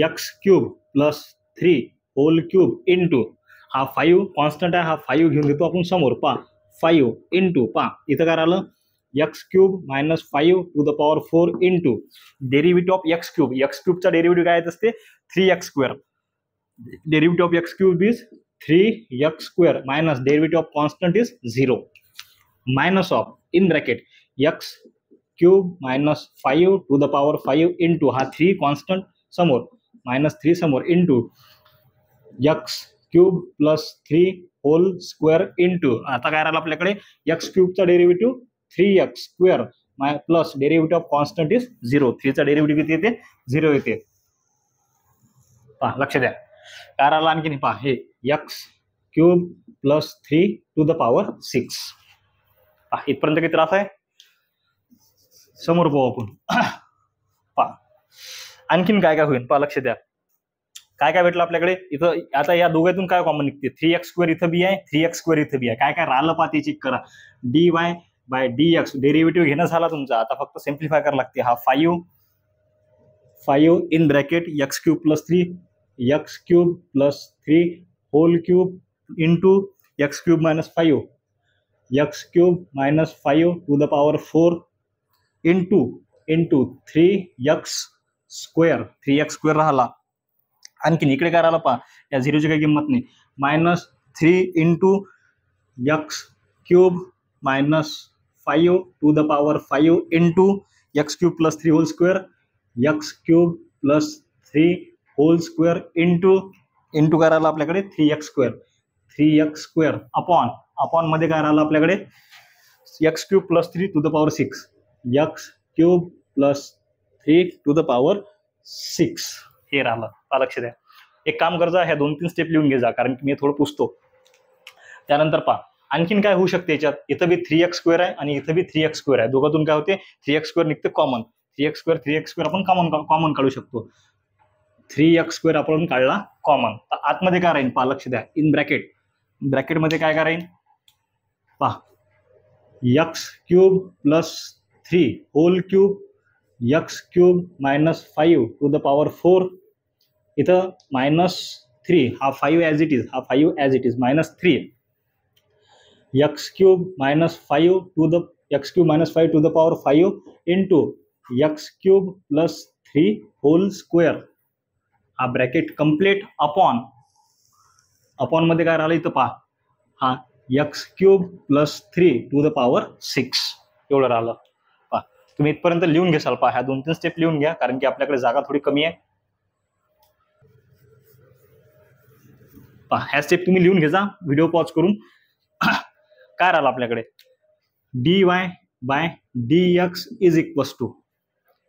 x cube plus 3 whole cube into हा 5 कॉन्स्टंट आहे हा 5 घेऊन देतो आपण समोर पा 5 इंटू पा इथं काय राहिलं x cube minus 5 to the power 4 into derivative of x क्यूबचा डेरिव्हेटिव्ह काय असते 3x square derivative of x cube is 3x square minus derivative of constant is 0 minus of in bracket x cube minus 5 to the power 5 into हा 3 constant समोर minus 3 समोर into x cube plus 3 whole square into आता काय राहिलं आपल्याकडे x क्यूबचा derivative 3x square plus derivative of constant is 0 3 चा derivative किती येते 0 येते पहा लक्ष द्या काय राहिलं आणखी पहा हे x cube plus 3 to the power 6 इथपर्यंत किती त्रास आहे समोर पाहू आपण पहा आणखीन काय काय होईल पहा लक्ष द्या काय काय भेटलं आपल्याकडे इथं आता या दोघांतून काय कॉमन निघते 3x स्क्वेअर इथं बी आहे 3x स्क्वेअर इथं बी आहे काय काय राहिलं पहा ते चेक करा dy बाय dx डेरिव्हेटिव्ह घेणं झाला तुमचा आता फक्त सिम्प्लिफाय करायला लागते हा 5 in bracket x cube plus 3 x cube plus 3 whole cube into x cube minus 5 x cube minus 5 to the power 4 into 3x square राहिला आणखीन इकडे काय राहिला पहा या झिरोची काही किंमत नाही minus 3 into x cube minus 5 to the power 5 into x cube plus 3 whole square x cube plus 3 whole square into काय राहिलं आपल्याकडे 3x स्क्वेअर अपॉन मध्ये काय राहिलं आपल्याकडे x cube plus 3 to the power 6 x cube plus 3 to the power 6 हे राहिलं लक्ष द्या एक काम करजा ह्या 2-3 स्टेप लिहून घे जा कारण की मी थोडं पुसतो त्यानंतर पहा आणखीन काय होऊ शकते याच्यात इथं बी 3x स्क्वेअर आहे आणि इथं बी 3x स्क्वेअर आहे दोघातून काय होते 3x स्क्वेअर निघते कॉमन 3x स्क्वेअर आपण कॉमन काढू शकतो 3x स्क्वेअर आपण काढला कॉमन तर आतमध्ये काय राहील पहा लक्ष द्या इन ब्रॅकेट मध्ये काय राहील पहा x cube plus 3 whole cube x cube minus 5 to the power 4 इथं मायनस 3 हा 5 as it is minus 3 x cube minus 5 to the power 5 into x cube plus 3 whole square हा ब्रॅकेट कंप्लीट अपॉन मध्ये काय राहिलं इथं पहा हा x cube plus 3 to the power 6 एवढं राहिलं पहा तुम्ही इथपर्यंत लिहून घ्याल पहा ह्या 2-3 स्टेप लिहून घ्या कारण की आपल्याकडे जागा थोडी कमी आहे पहा ह्या स्टेप तुम्ही लिहून घ्या व्हिडिओ पॉज करून काय राहिलं आपल्याकडे dy by dx is equals to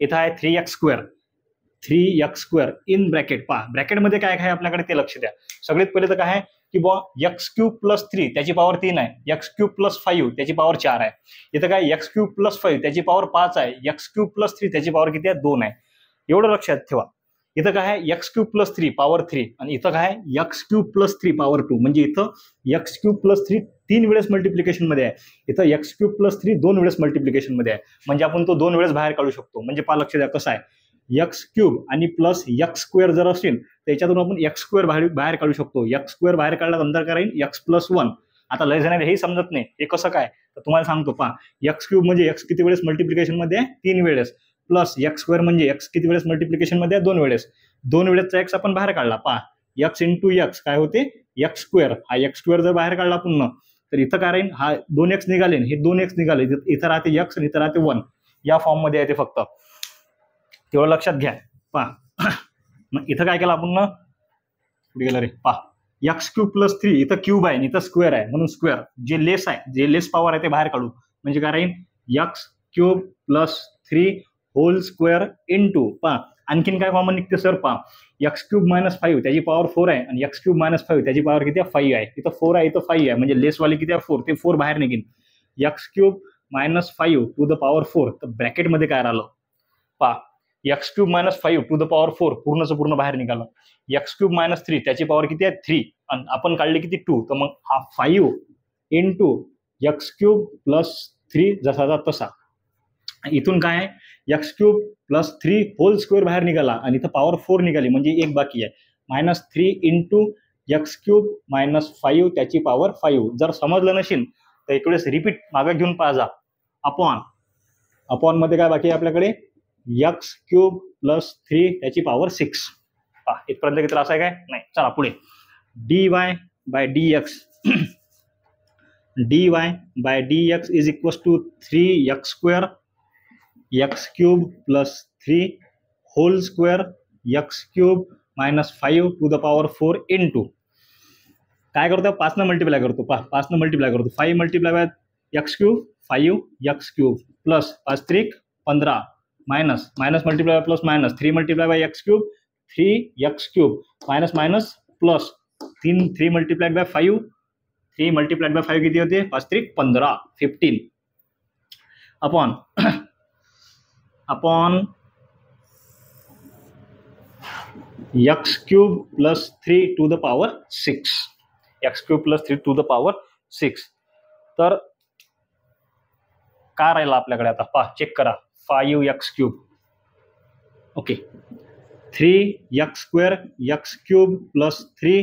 इथं आहे 3x स्क्वेअर इन ब्रॅकेट पहा ब्रॅकेटमध्ये काय आहे आपल्याकडे ते लक्ष द्या सगळ्यात पहिले तर काय आहे की बॉ एक्स क्यूब प्लस 3 त्याची पॉवर 3 आहे एक्स क्यूब प्लस 5 त्याची पॉवर 4 आहे इथं काय एक्स क्यूब प्लस 5 त्याची पॉवर 5 आहे एक्स क्यूब प्लस 3 त्याची पॉवर किती आहे 2 आहे एवढं लक्षात ठेवा इथं काय आहे एक्स क्यूब प्लस 3 पॉवर 3 आणि इथं काय आहे एक्स क्यूब प्लस 3 पॉवर 2 म्हणजे इथं एक्स क्यूब प्लस 3 3 वेळेस मल्टिप्लिकेशन मध्ये आहे इथं एक्स क्यूब प्लस 3 2 वेळेस मल्टिप्लिकेशन मध्ये आहे म्हणजे आपण तो 2 वेळेस बाहेर काढू शकतो म्हणजे पहा लक्ष द्या कसं आहे एक्स क्यूब आणि प्लस एक्स स्क्वेअर जर असेल तर याच्यातून आपण एक्स स्क्वेअर बाहेर काढू शकतो एक्स स्क्वेअर बाहेर काढल्यानंतर काय राहील एक्स प्लस 1 आता लय जणांना हेही समजत नाही हे कसं काय, तर तुम्हाला सांगतो पहा. एक्स क्यूब म्हणजे एक्स किती वेळेस मल्टिप्लिकेशन मध्ये आहे 3 वेळेस, प्लस एक्स स्क्वेअर म्हणजे एक्स किती वेळेस मल्टिप्लिकेशन मध्ये आहे 2 वेळेस. 2 वेळेसचा एक्स आपण बाहेर काढला पहा, एक्स इंटू एक्स काय होते एक्स स्क्वेअर. हा एक्स स्क्वेअर जर बाहेर काढला पुन्हा तर इथं काय राहील, हा 2x निघाले, हे 2x निघाले, इथं राहते एक्स आणि इथं राहते 1. या फॉर्म मध्ये आहे ते फक्त तेवढं लक्षात घ्या पहा. मग इथं काय केलं आपण, कुठे गेलं रे पहा, एक्स क्यूब प्लस 3 इथं क्यूब आहे इथं स्क्वेअर आहे म्हणून स्क्वेअर, जे लेस आहे जे लेस पॉवर आहे ते बाहेर काढू, म्हणजे काय राहील x cube plus 3 whole square into पहा. आणखीन काय कॉमन निघते सर पहा, एक्स क्यूब मायनस 5 त्याची पॉवर 4 आहे आणि एक्स क्यूब मायनस 5 त्याची पॉवर किती आहे 5 आहे. इथं 4 आहे इथं 5 आहे म्हणजे लेस वाली किती आहे 4, ते 4 बाहेर निघेल. X cube minus 5 to the power 4, तर ब्रॅकेटमध्ये काय राहिलं पहा, x cube minus 5 to the power 4 पूर्णचं पूर्ण बाहेर निघालं. एक्स क्यूब मायनस 3 त्याची पॉवर किती आहे 3 आणि आपण काढले किती 2, तर मग हा 5 इंटू एक्स क्यूब प्लस 3 जसाचा तसा. इथून काय आहे x cube plus 3 whole square बाहेर निघाला आणि इथं पॉवर 4 निघाली म्हणजे एक बाकी आहे, minus 3 into x cube minus 5 त्याची पॉवर 5. जर समजलं नसेल तर एक वेळेस रिपीट मागे घेऊन पाहा. अपॉन मध्ये काय बाकी आहे आपल्याकडे एक्स क्यूब प्लस 3 त्याची पॉवर 6. इथपर्यंत किती त्रास आहे काय नाही. चला पुढे dy by dx dy by dx is equal to 3x square x cube plus 3 whole square x cube minus 5 to the power 4 into काय करतो 5 न मल्टिप्लाय करतो पहा, 5 न मल्टिप्लाय करतो 5 multiply by x cube 5 x cube plus 5 त्रिक 15 minus minus multiply plus minus 3 multiply by x cube 3 x cube minus minus plus 3 multiplied by 5 3 multiplied by 5 किती होते 5 त्रिक 15 15 upon x cube plus 3 to the power 6 x cube plus 3 to the power 6. तर काय राहिला आपल्याकडे आता पहा, check करा 5 x cube okay 3 x square x cube plus 3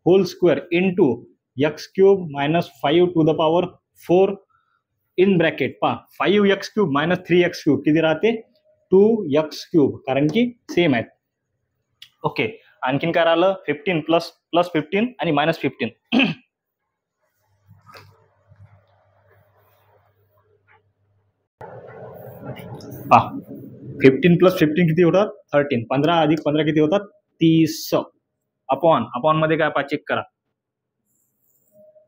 whole square into x cube minus 5 to the power 4 in bracket पहा 5 x cube minus 3 x cube किती राहते 2 एक्स क्यूब, कारण की सेम आहेत. ओके आणखीन काय राहिलं 15 प्लस 15 आणि मायनस 15. पहा 15 प्लस 15 किती होतात 13, 15 अधिक 15 किती होतात 30. अपॉन मध्ये काय पहा चेक करा,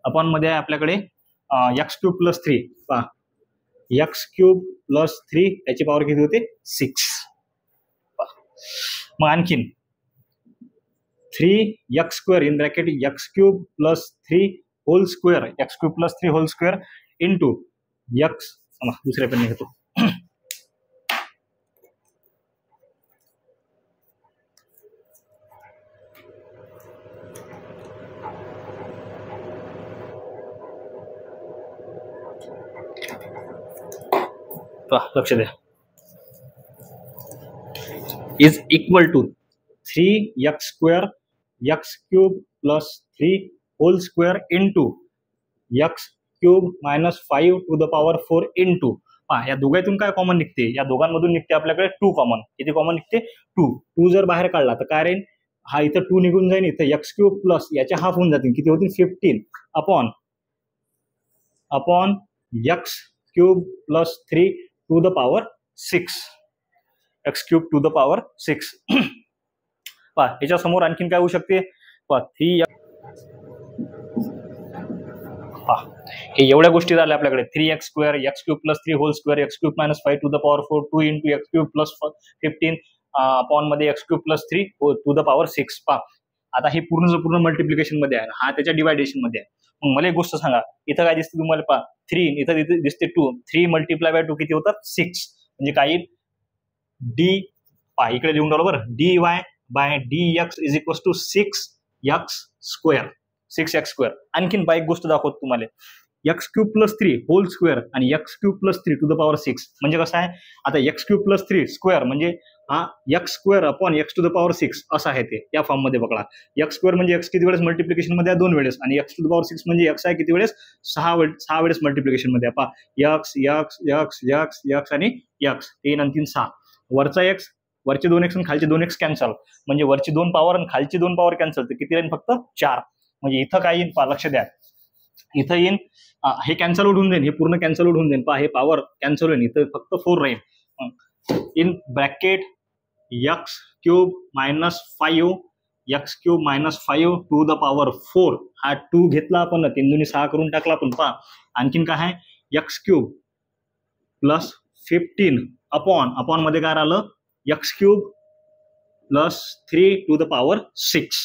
अपॉन मध्ये आहे आपल्याकडे एक्स क्यूब प्लस 3 पहा एक्स क्यूब प्लस 3 त्याची पॉवर किती होते 6. मग आणखीन 3 x square in bracket x cube plus 3 whole square x cube plus 3 whole square into x दुसऱ्या पेन घेतो लक्ष द्या is equal to 3 x square x cube plus 3 whole square into x cube minus 5 to the power 4 into या दोघांतून काय common निघते, या दोघांमधून निघते आपल्याकडे 2 कॉमन. किती कॉमन निघते 2 जर बाहेर काढला तर काय राहील, हा इथं 2 निघून जाईल, इथं एक्स क्यूब प्लस याच्या हाफ होऊन जातील किती होतील 15 upon x cube plus 3 to the power 6 x cube to the power 6. पहा याच्या समोर आणखीन काय होऊ शकते पहा 3 हे एवढ्या गोष्टी झाल्या आपल्याकडे 3 x square x cube plus 3 whole square x cube minus 5 to the power 4 2 into x cube plus 15 upon मध्ये x cube plus 3 to the power 6. पहा आता हे पूर्ण मल्टिप्लिकेशन मध्ये आहे, हा त्याच्या डिवायडेशन मध्ये आहे. मग मला एक गोष्ट सांगा, इथं काय दिसते तुम्हाला पहा 3 इथं दिसते 2 3 मल्टिप्लाय बाय 2 किती होतात 6, म्हणजे काही डी पहा इकडे लिहून ठेवलं बरं dy by dx is equal to 6x square 6x square. आणखीन एक गोष्ट दाखवतो तुम्हाला x cube plus 3 whole square आणि x cube plus 3 to the power 6 म्हणजे कसं आहे, आता एक्स क्यूब प्लस 3 स्क्वेअर म्हणजे हा x square upon x to the power 6 असं आहे ते या फॉर्म मध्ये बघा. एक्स स्क्वेअर म्हणजे एक्स किती वेळेस मल्टिप्लिकेशन मध्ये आहे 2 वेळेस, आणि एक्स टू द पॉवर 6 म्हणजे एक्स आहे किती वेळेस 6 वेळेस मल्टिप्लिकेशन मध्ये. पहा x x x x x आणि एक्स 3 आणि 3 6. वरचा एक्स, वरचे 2x आणि खालचे 2x कॅन्सल, म्हणजे वरची 2 पॉवर आणि खालची 2 पॉवर कॅन्सल, तर किती राहील फक्त 4. म्हणजे इथं काय येईल पहा, लक्ष द्या, इथं येईल हे कॅन्सल आउट होऊन जाईल, हे पूर्ण कॅन्सल आउट होऊन जाईल. पहा हे पॉवर कॅन्सल होईल, इथं फक्त 4 राहील. In bracket x cube minus 5 x cube minus 5 to the power 4. हा 2 घेतला आपण, 3 दुनी 6 करून टाकला आपण. पहा आणखीन काय आहे, एक्स क्यूब प्लस 15 अपॉन मध्ये काय राहिलं, x cube plus 3 to the power 6.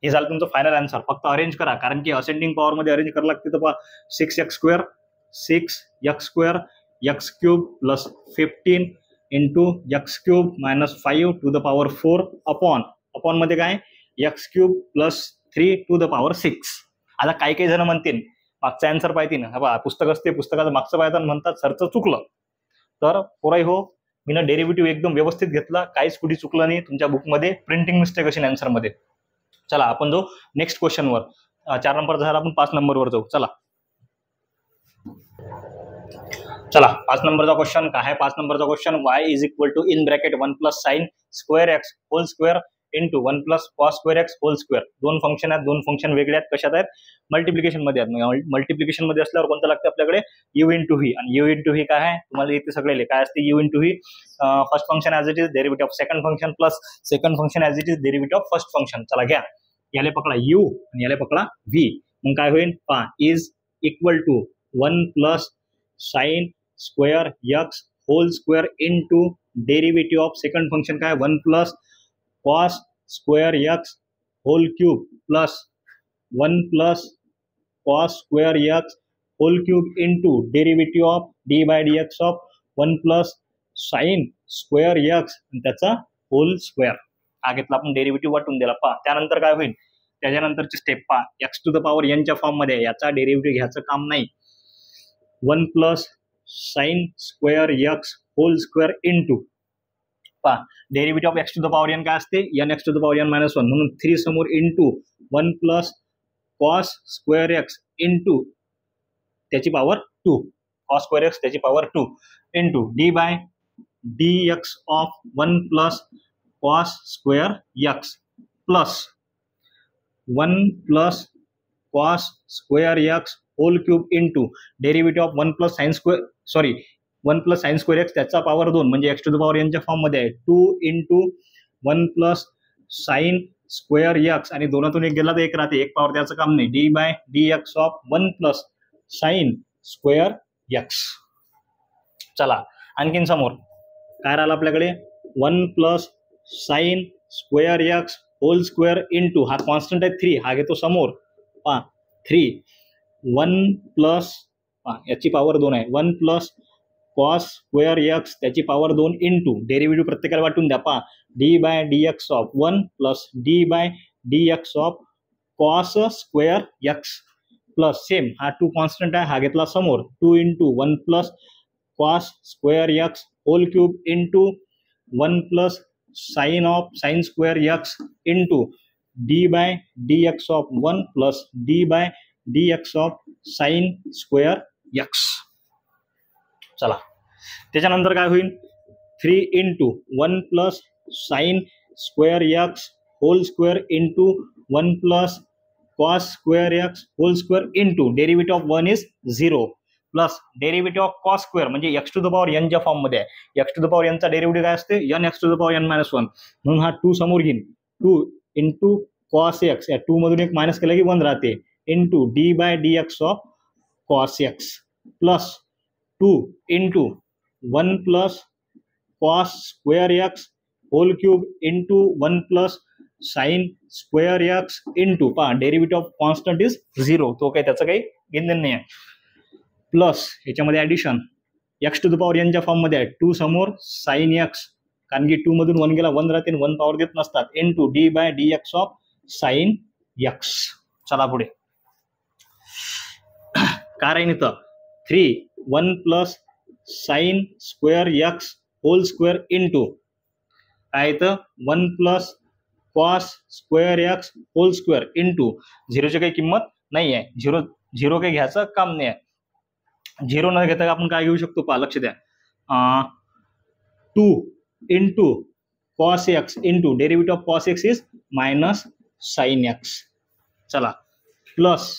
हे झालं तुमचं फायनल आन्सर. फक्त अरेंज करा, कारण की असेंडिंग पॉवर मध्ये अरेंज करावं लागते. तर पहा 6x square 6x square x cube plus 15 into x cube minus 5 to the power 4 upon मध्ये काय x cube plus 3 to the power 6. आता काही काही जण म्हणतील मागचा आन्सर पाहिजे ना, पुस्तक असते, पुस्तकाचं मागचं पाहिजे म्हणतात सरचं चुकलं. तर पोराई हो, मी ना डेरिव्हेटिव्ह एकदम व्यवस्थित घेतला, काहीच कुठे चुकलं नाही. तुमच्या बुकमध्ये प्रिंटिंग मिस्टेक असेल आन्सर मध्ये. चला आपण जाऊ नेक्स्ट क्वेश्चनवर. 4 नंबरचा झाला, आपण 5 नंबरवर जाऊ. चला 5 नंबरचा क्वेश्चन काय आहे. 5 नंबरचा question y is equal to in bracket 1 plus sine square x whole square into 1 plus cos square x whole square. दोन फंक्शन आहेत, दोन फंक्शन वेगळे आहेत. कशात आहेत, मल्टिप्लिकेशन मध्ये आहेत. मल्टिप्लिकेशन मध्ये असल्यावर कोणतं लागतं आपल्याकडे, u इंटू व्ही. आणि u इंटू व्ही काय आहे तुम्हाला इथे सगळे काय असते, u into V first function as it is derivative of second function plus second function as it is derivative of first function. चला घ्या, याला पकडा u आणि याला पकडा v. मग काय होईल पहा, is equal to 1 plus sine square x whole square into derivative of second function काय 1 plus cos square x whole cube plus 1 plus cos square x whole cube into derivative of d by D x of 1 plus sine square x त्याचा whole square. हा घेतला आपण derivative वाटून दिला. पहा त्यानंतर काय होईल, त्याच्यानंतरची स्टेप पहा, x to the power n च्या फॉर्म मध्ये, याचा डेरिव्हेटिव्ह घ्यायचं काम नाही. 1 plus sine square x whole square into पहा derivative of x to the power n काय असते, n x to the power n minus 1, म्हणून 3 समोर into 1 plus cos square x into त्याची पॉवर 2, कॉस स्क्वेअर एक्स त्याची power 2 into D by D x of 1 plus cos square x plus 1 plus cos square x whole cube into derivative of 1 plus sine square 1 plus sine square x त्याचा power 2, म्हणजे x to the power एनच्या form मध्ये आहे 2 into 1 plus sine square x, आणि दोनातून एक गेला तर एक राहते, एक पॉवर त्याचं काम नाही. D by D x of 1 plus sine square x. चला आणखीन समोर काय राहिलं आपल्याकडे, 1 plus sine square x whole square into हा कॉन्स्टंट आहे 3, हा घेतो समोर पहा 3 1 प्लस याची पॉवर 2 आहे 1 प्लस कॉस स्क्वेअर एक्स त्याची पॉवर 2 इंटू डेरिव्हेटिव्ह प्रत्येकाला वाटून द्या. पहा d by D x of 1 plus D by D x of cos square x plus same हा 2 कॉन्स्टंट आहे, हा घेतला समोर 2 into 1 plus cos square x whole cube into 1 plus sine square x into D by D x of 1 plus D by D x of sign square x. चला त्याच्यानंतर काय होईल, 3 into 1 plus sine square x whole square into 1 plus cos square x whole square into derivative of 1 is 0 plus derivative of cos square म्हणजे x to the power n च्या form मध्ये आहे. X to the power एनचा derivative काय असते, n x to the power n minus 1, म्हणून हा 2 समोर घेईन 2 इंटू कॉस एक्स, या 2 मधून एक मायनस केला की 1 राहते into D by D x of cos x plus 2 into 1 plus cos square x whole cube into 1 plus sine square x into पहा डेरिव्हेटिव्ह ऑफ कॉन्स्टंट इज 0, तो काही त्याचं काही घेणं नाही आहे. प्लस याच्यामध्ये addition x to the power एनच्या फॉर्म मध्ये आहे 2 समोर साइन एक्स, कारण की 2 मधून 1 गेला 1 राहते, 1 पॉवर देत नसतात into D by D x of sine x. चला पुढे काय राहील इथं 3 1 plus sine square x whole square into काय येतं 1 plus cos square x whole square into झिरोची काही किंमत नाही आहे, झिरो काही घ्यायचं काम नाही आहे. झिरो न घेता आपण काय घेऊ शकतो पहा, लक्ष द्या, 2 into cos x into derivative of cos x is minus sine x. चला प्लस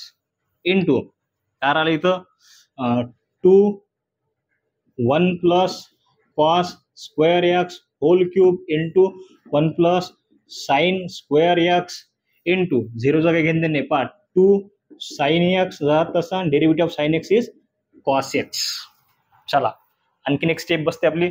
इंटू काय राहिलं इथं 2 1 plus cos square x whole cube into 1 plus sine square x into झिरोचा काही घेणं नाही पहा 2 साइन एक्स जात तसा derivative of sine x is cos x. चला आणखीन एक स्टेप बसते आपली.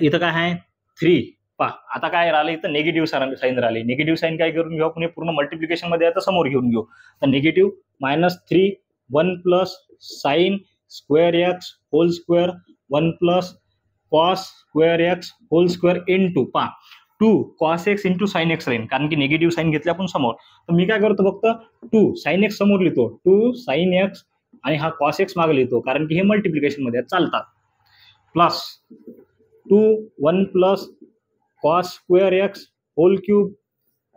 इथं काय आहे 3 पहा. आता काय राहिलं इथं निगेटिव्ह साइन राहिले. निगेटिव्ह साइन काय करून घेऊ आपण, पूर्ण मल्टिप्लिकेशन मध्ये आता समोर घेऊन घेऊ. तर negative -3 1 plus sine square x whole square 1 plus cos square x whole square into पहा 2 cos x into sine x राहील, कारण की निगेटिव्ह साइन घेतले आपण समोर. तर मी काय करतो फक्त 2 साइन एक्स समोर लिहितो, 2 साइन एक्स आणि हा कॉस एक्स मागे लिहितो, कारण की हे मल्टिप्लिकेशन मध्ये चालतात. Plus 2 1 plus cos square x whole cube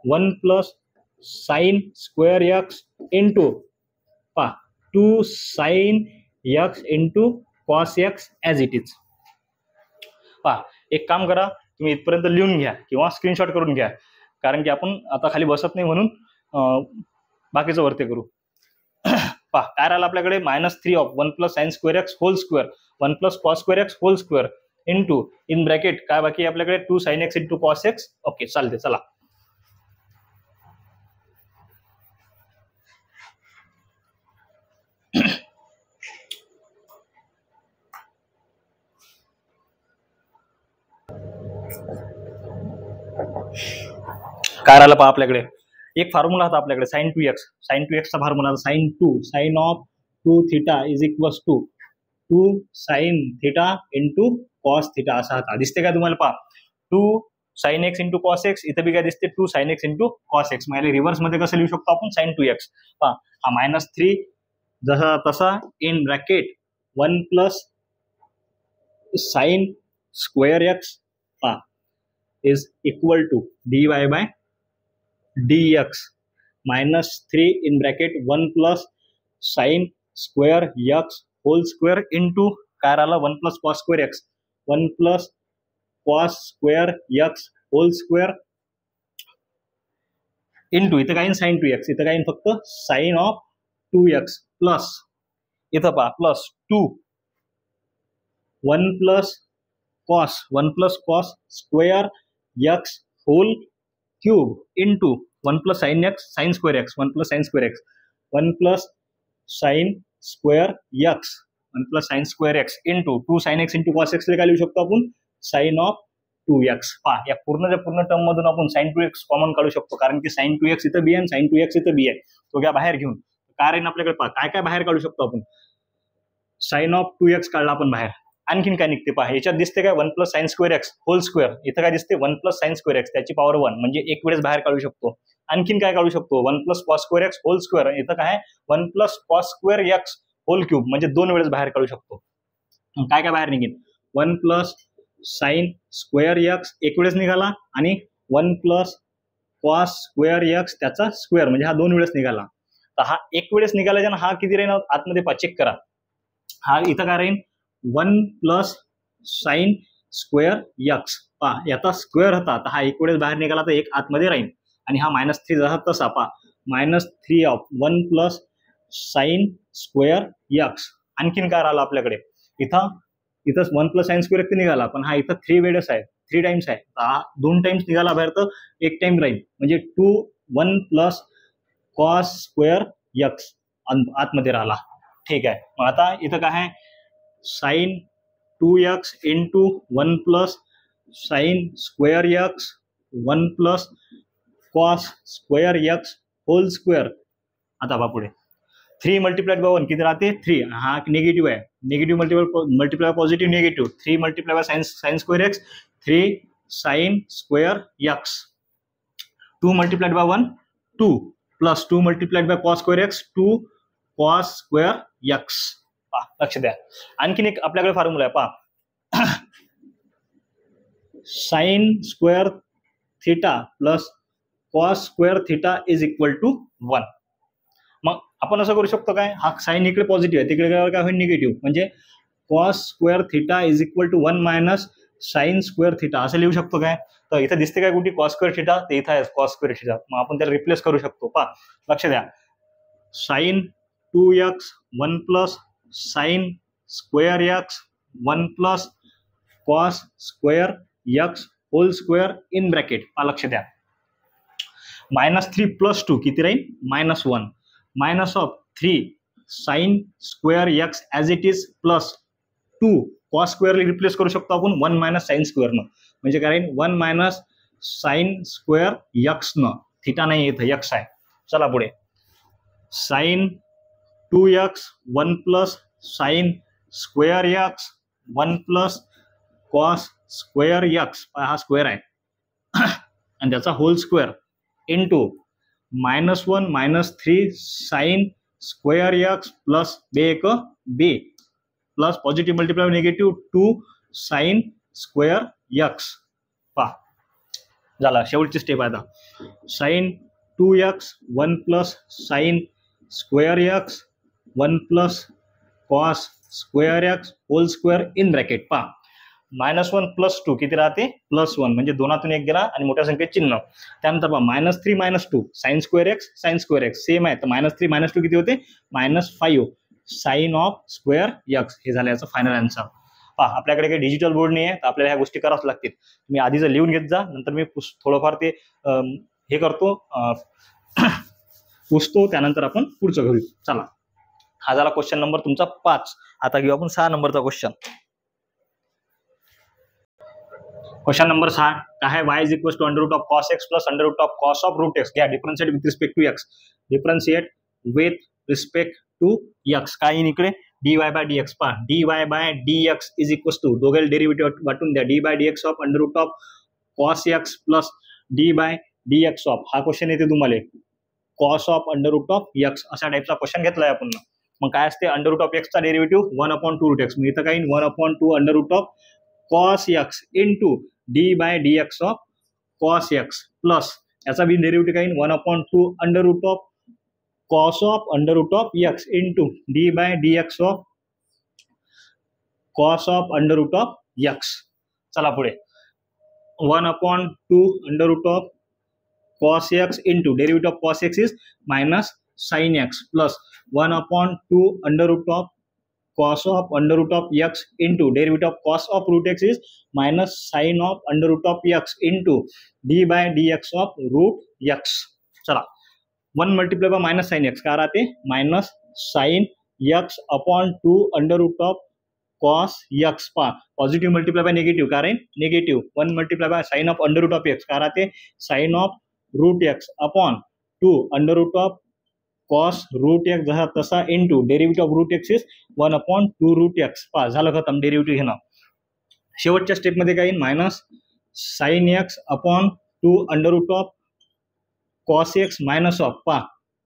1 plus sine square x into पहा 2 sine x into cos x as it is. पहा एक काम करा, तुम्ही इथपर्यंत लिहून घ्या किंवा स्क्रीनशॉट करून घ्या, कारण की आपण आता खाली बसत नाही म्हणून बाकीचं वरते करू. पहा काय राहिलं आपल्याकडे -3 of 1 plus sine square x whole square 1 plus cos square x whole square into in bracket काय बाकी आपल्याकडे 2 sine x into cos x. Okay चालते. चला काय राहिलं पहा, आपल्याकडे एक फॉर्म्युला होता आपल्याकडे sin 2x. sin 2x चा formula sin 2 sin of 2 theta is equals to 2 sin theta into cos theta असा होता. दिसते का तुम्हाला पहा 2 sin x into cos x, इथं बी काय दिसते 2 sin x into cos x. म्हणजे रिव्हर्स मध्ये कसं लिहू शकतो आपण sin 2x. पहा हा -3 जसा तसा in bracket 1 plus sine square x पहा is equal to dy by dx -3 in bracket 1 plus sin square x whole square into काय राहिला 1 plus cos square x 1 plus cos square x whole square into इथं काय sin 2x, इथं काय फक्त sin of 2x plus इथं पहा plus 2 1 plus cos square x whole cube into 1 plus sin x sin square x 1 plus sin square x 1 plus sin square x 1 plus sin square x into 2 sin x into cos x काय लिहू शकतो आपण sin of 2x. पहा या पूर्ण term मधून आपण sin 2x common काढू शकतो, कारण की sin 2x इथं बी आहे sin 2x इथं बी आहे. तो घ्या बाहेर घेऊन. काय राहील आपल्याकडे पहा काय काय बाहेर काढू शकतो आपण. sin of 2x काढला आपण बाहेर. आणखीन काय निघते पहा, याच्यात दिसते काय 1 plus sine square x whole square, इथं काय दिसते 1 प्लस साइन स्क्वेअर एक्स त्याची पॉवर 1 म्हणजे एक वेळेस बाहेर काढू शकतो. आणखीन काय काढू शकतो 1 plus cos square x whole square, इथं काय 1 plus cos square x whole cube म्हणजे 2 वेळेस बाहेर काढू शकतो. काय काय बाहेर निघेल 1 प्लस साइन स्क्वेअर एक्स एक वेळेस निघाला आणि 1 प्लस कॉस स्क्वेअर एक्स त्याचा स्क्वेअर म्हणजे हा 2 वेळेस निघाला. तर हा एक वेळेस निघाला ना, हा किती राहील आतमध्ये पहा चेक करा. हा इथं काय राहील 1 प्लस साइन स्क्वेअर एक्स पहा याचा स्क्वेअर होता, तर हा एक वेळेस बाहेर निघाला तर एक आतमध्ये राहील. आणि हा -3 जसा तसा पहा -3 of 1 plus sine square x. आणखीन काय राहिलं आपल्याकडे इथं 1 प्लस साइन स्क्वेअर एक्स निघाला, पण हा इथं 3 वेळेस आहे 3 टाइम्स आहे, हा 2 टाइम्स निघाला बाहेर तर 1 टाइम राहील म्हणजे 1 प्लस कॉस स्क्वेअर एक्स आतमध्ये राहिला. ठीक आहे. मग आता इथं काय आहे sin 2x into 1 plus sine square x 1 plus cos square x whole square. आता बा पुढे 3 मल्टिप्लाइड बाय 1 किती राहते 3. हा निगेटिव्ह आहे, negative multiply positive negative 3 multiply by sine square x 3 sine square x 2 multiplied by 1 2 plus 2 multiplied by cos square x 2 cos square x. लक्ष द्या आणखीन एक आपल्याकडे फॉर्म्युला आहे पहा sine square theta plus cos square theta is equal to 1. मग आपण असं करू शकतो काय, हा साइन इकडे पॉझिटिव्ह आहे, तिकडे काय होईल निगेटिव्ह, म्हणजे cos square theta is equal to 1 minus sine square theta असं लिहू शकतो काय. तर इथे दिसते काय कुठे कॉस स्क्वेअर थिटा, तर इथं आहे कॉस स्क्वेअर थिटा, मग आपण त्याला रिप्लेस करू शकतो. पहा लक्ष द्या, sine 2x 1 plus sine square x 1 plus cos square x whole square in bracket. पहा लक्ष द्या, -3 + 2 किती राहील, -1 minus of 3 sine square x as it is plus 2 cos स्क्वेअरला रिप्लेस करू शकतो आपण 1 मायनस साइन स्क्वेअरनं, म्हणजे काय राहील 1 मायनस साइन स्क्वेअर एक्सनं, थिटा नाही इथं एक्स आहे. चला पुढे, sine 2x 1 plus sine square x 1 plus cos square x, हा स्क्वेअर आहे आणि त्याचा whole square into -1 -3 sine square x plus बे plus positive multiply negative 2 sine square x. पहा झाला, शेवटची स्टेप आहे आता, sine 2x 1 plus sine square x 1 plus cos square x whole square in bracket. पहा -1 + 2 किती राहते, +1, म्हणजे दोनातून एक गेला आणि मोठ्या संख्येत चिन्ह. त्यानंतर पहा -3 - 2 साइन स्क्वेअर एक्स सेम आहे, तर -3 - 2 किती होते, -5 साइन ऑफ स्क्वेअर एक्स. हे झालं याचं फायनल आन्सर. पहा आपल्याकडे काही डिजिटल बोर्ड नाही आहे, तर आपल्याला ह्या गोष्टी कराव्याच लागतील. तुम्ही आधी जर लिहून घेत जा, नंतर मी थोडंफार ते हे करतो पुसतो, त्यानंतर आपण पुढचं घेऊ. चला, हा झाला क्वेश्चन नंबर तुमचा 5. आता घेऊ आपण 6 नंबरचा क्वेश्चन. क्वेश्चन नंबर 6 काय आहे, y is equal to √ of cos x plus √ of cos of √x. घ्या, differentiate with respect to x, differentiate with respect to x. काय येईल इकडे, dy/dx. पहा dy/dx इज इक्वल टू, दोघे डेरिव्हेटिव्ह वाटून द्या, dy/dx of √ of cos x plus dy/dx of, हा question येते तुम्हाला cos ऑफ √ ऑफ x, अशा टाईपचा क्वेश्चन घेतलाय आपण. मग काय असते, √ ऑफ x चा डेरिव्हेटिव्ह 1/2 √x. मग इथं काय 1/2 √ of cos x into d/dx of cos x plus याचा बी डेरिव्हेटिव्ह काही 1/2 √ of cos of √ x into d/dx of cos of √ of x. चला पुढे, 1/2 √ of cos x into derivative of cos x is minus sin x plus 1/2 √ of cos of √ of x into derivative of cos of √x is minus sin of √ of x into d/dx of √x. चला, 1 multiply by minus sine x काय राहते, minus sine x upon 2 √ of cos x. पहा positive multiply by negative काय राहील, negative. 1 multiply by sine of √ of x काय राहते, sine of √x upon 2 √ of cos √x जसा तसा into derivative of √x is 1/2 √x. पहा झालं खतम डेरिव्हेटिव्ह घेणं. शेवटच्या स्टेपमध्ये काय येईल, minus sine x upon 2 √ of cos x minus of, पहा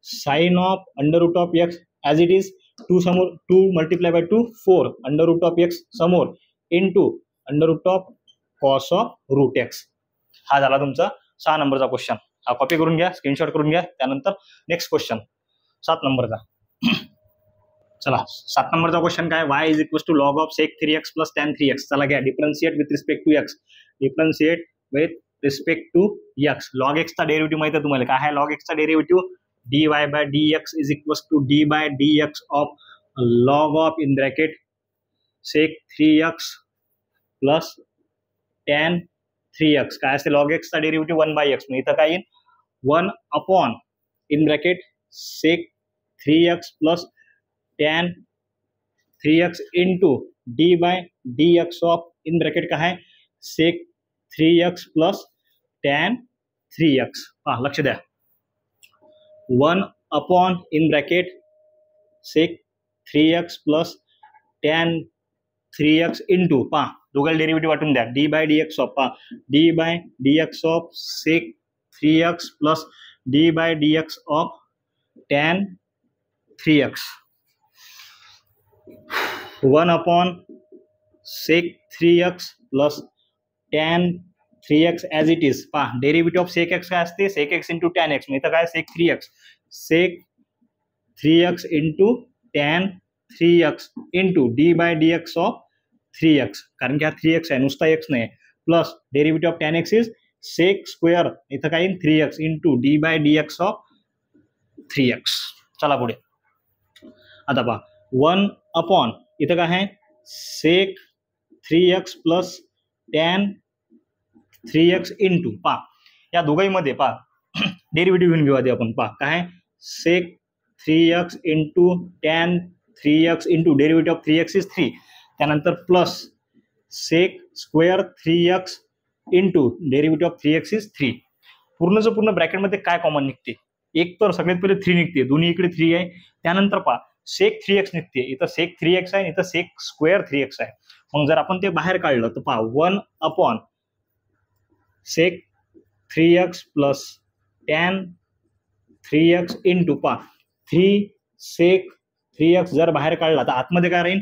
sine of √ of x as it is 2 समोर, 2 मल्टिप्लाय बाय 2 4 √ ऑफ x समोर into √ of cos of √x. हा झाला तुमचा 6 नंबरचा क्वेश्चन. हा कॉपी करून घ्या, स्क्रीनशॉट करून घ्या. त्यानंतर नेक्स्ट क्वेश्चन 7 नंबरचा. चला, 7 नंबरचा क्वेश्चन काय, y is equal to log of sec 3x plus tan 3x. चला घ्या, differentiate with respect to x, differentiate with respect to x. Log x चा डेरिव्हेटिव्ह माहिती आहे तुम्हाला, काय आहे लॉग x चा derivative, dy/dx is equal to d/dx of log of in bracket sec 3x plus tan 3x. काय असते log x चा डेरिव्हेटिव्ह 1/x. मग इथं काय येईल 1 upon in bracket sec 3x plus tan 3x into d/dx of in bracket काय आहे sec 3x plus tan 3x. हा लक्ष द्या, 1 upon in bracket sec 3x plus tan 3x into, पहा दोघांना डेरिव्हेटिव्ह वाटून द्या, d/dx ऑफ, पहा d/dx of sec 3x plus d/dx of tan 3x. 1 upon sec 3x plus tan 3x as it is. पहा derivative of sec x काय असते, sec x into tan x. इथं काय sec 3x, sec 3x into tan 3x into D by D x of 3x, कारण की हा 3x आहे, नुसता x नाही, plus derivative of tan x is sec square, इथं काय 3x into D by D x of 3x. चला पुढे. आता पहा 1 अपॉन इथं काय आहे सेक 3x plus tan 3x into. पहा या दोघांमध्ये पहा डेरिव्हेटिव्ह घेऊन घेऊ आधी आपण. पहा काय sec 3x into tan 3x into derivative of 3x is 3, त्यानंतर plus sec square 3x into derivative of 3x is 3. पूर्णचं पूर्ण ब्रॅकेटमध्ये काय कॉमन निघते, एक तर सगळ्यात पहिले 3 निघते, दोन्ही इकडे 3 आहे. त्यानंतर पहा सेक 3x निघते, इथं सेक 3x आहे, इथं सेक स्क्वेअर 3x आहे. मग जर आपण ते बाहेर काढलं तर पहा 1 upon sec 3x plus tan 3x into पहा 3 सेक 3x जर बाहेर काढला तर आतमध्ये काय राहील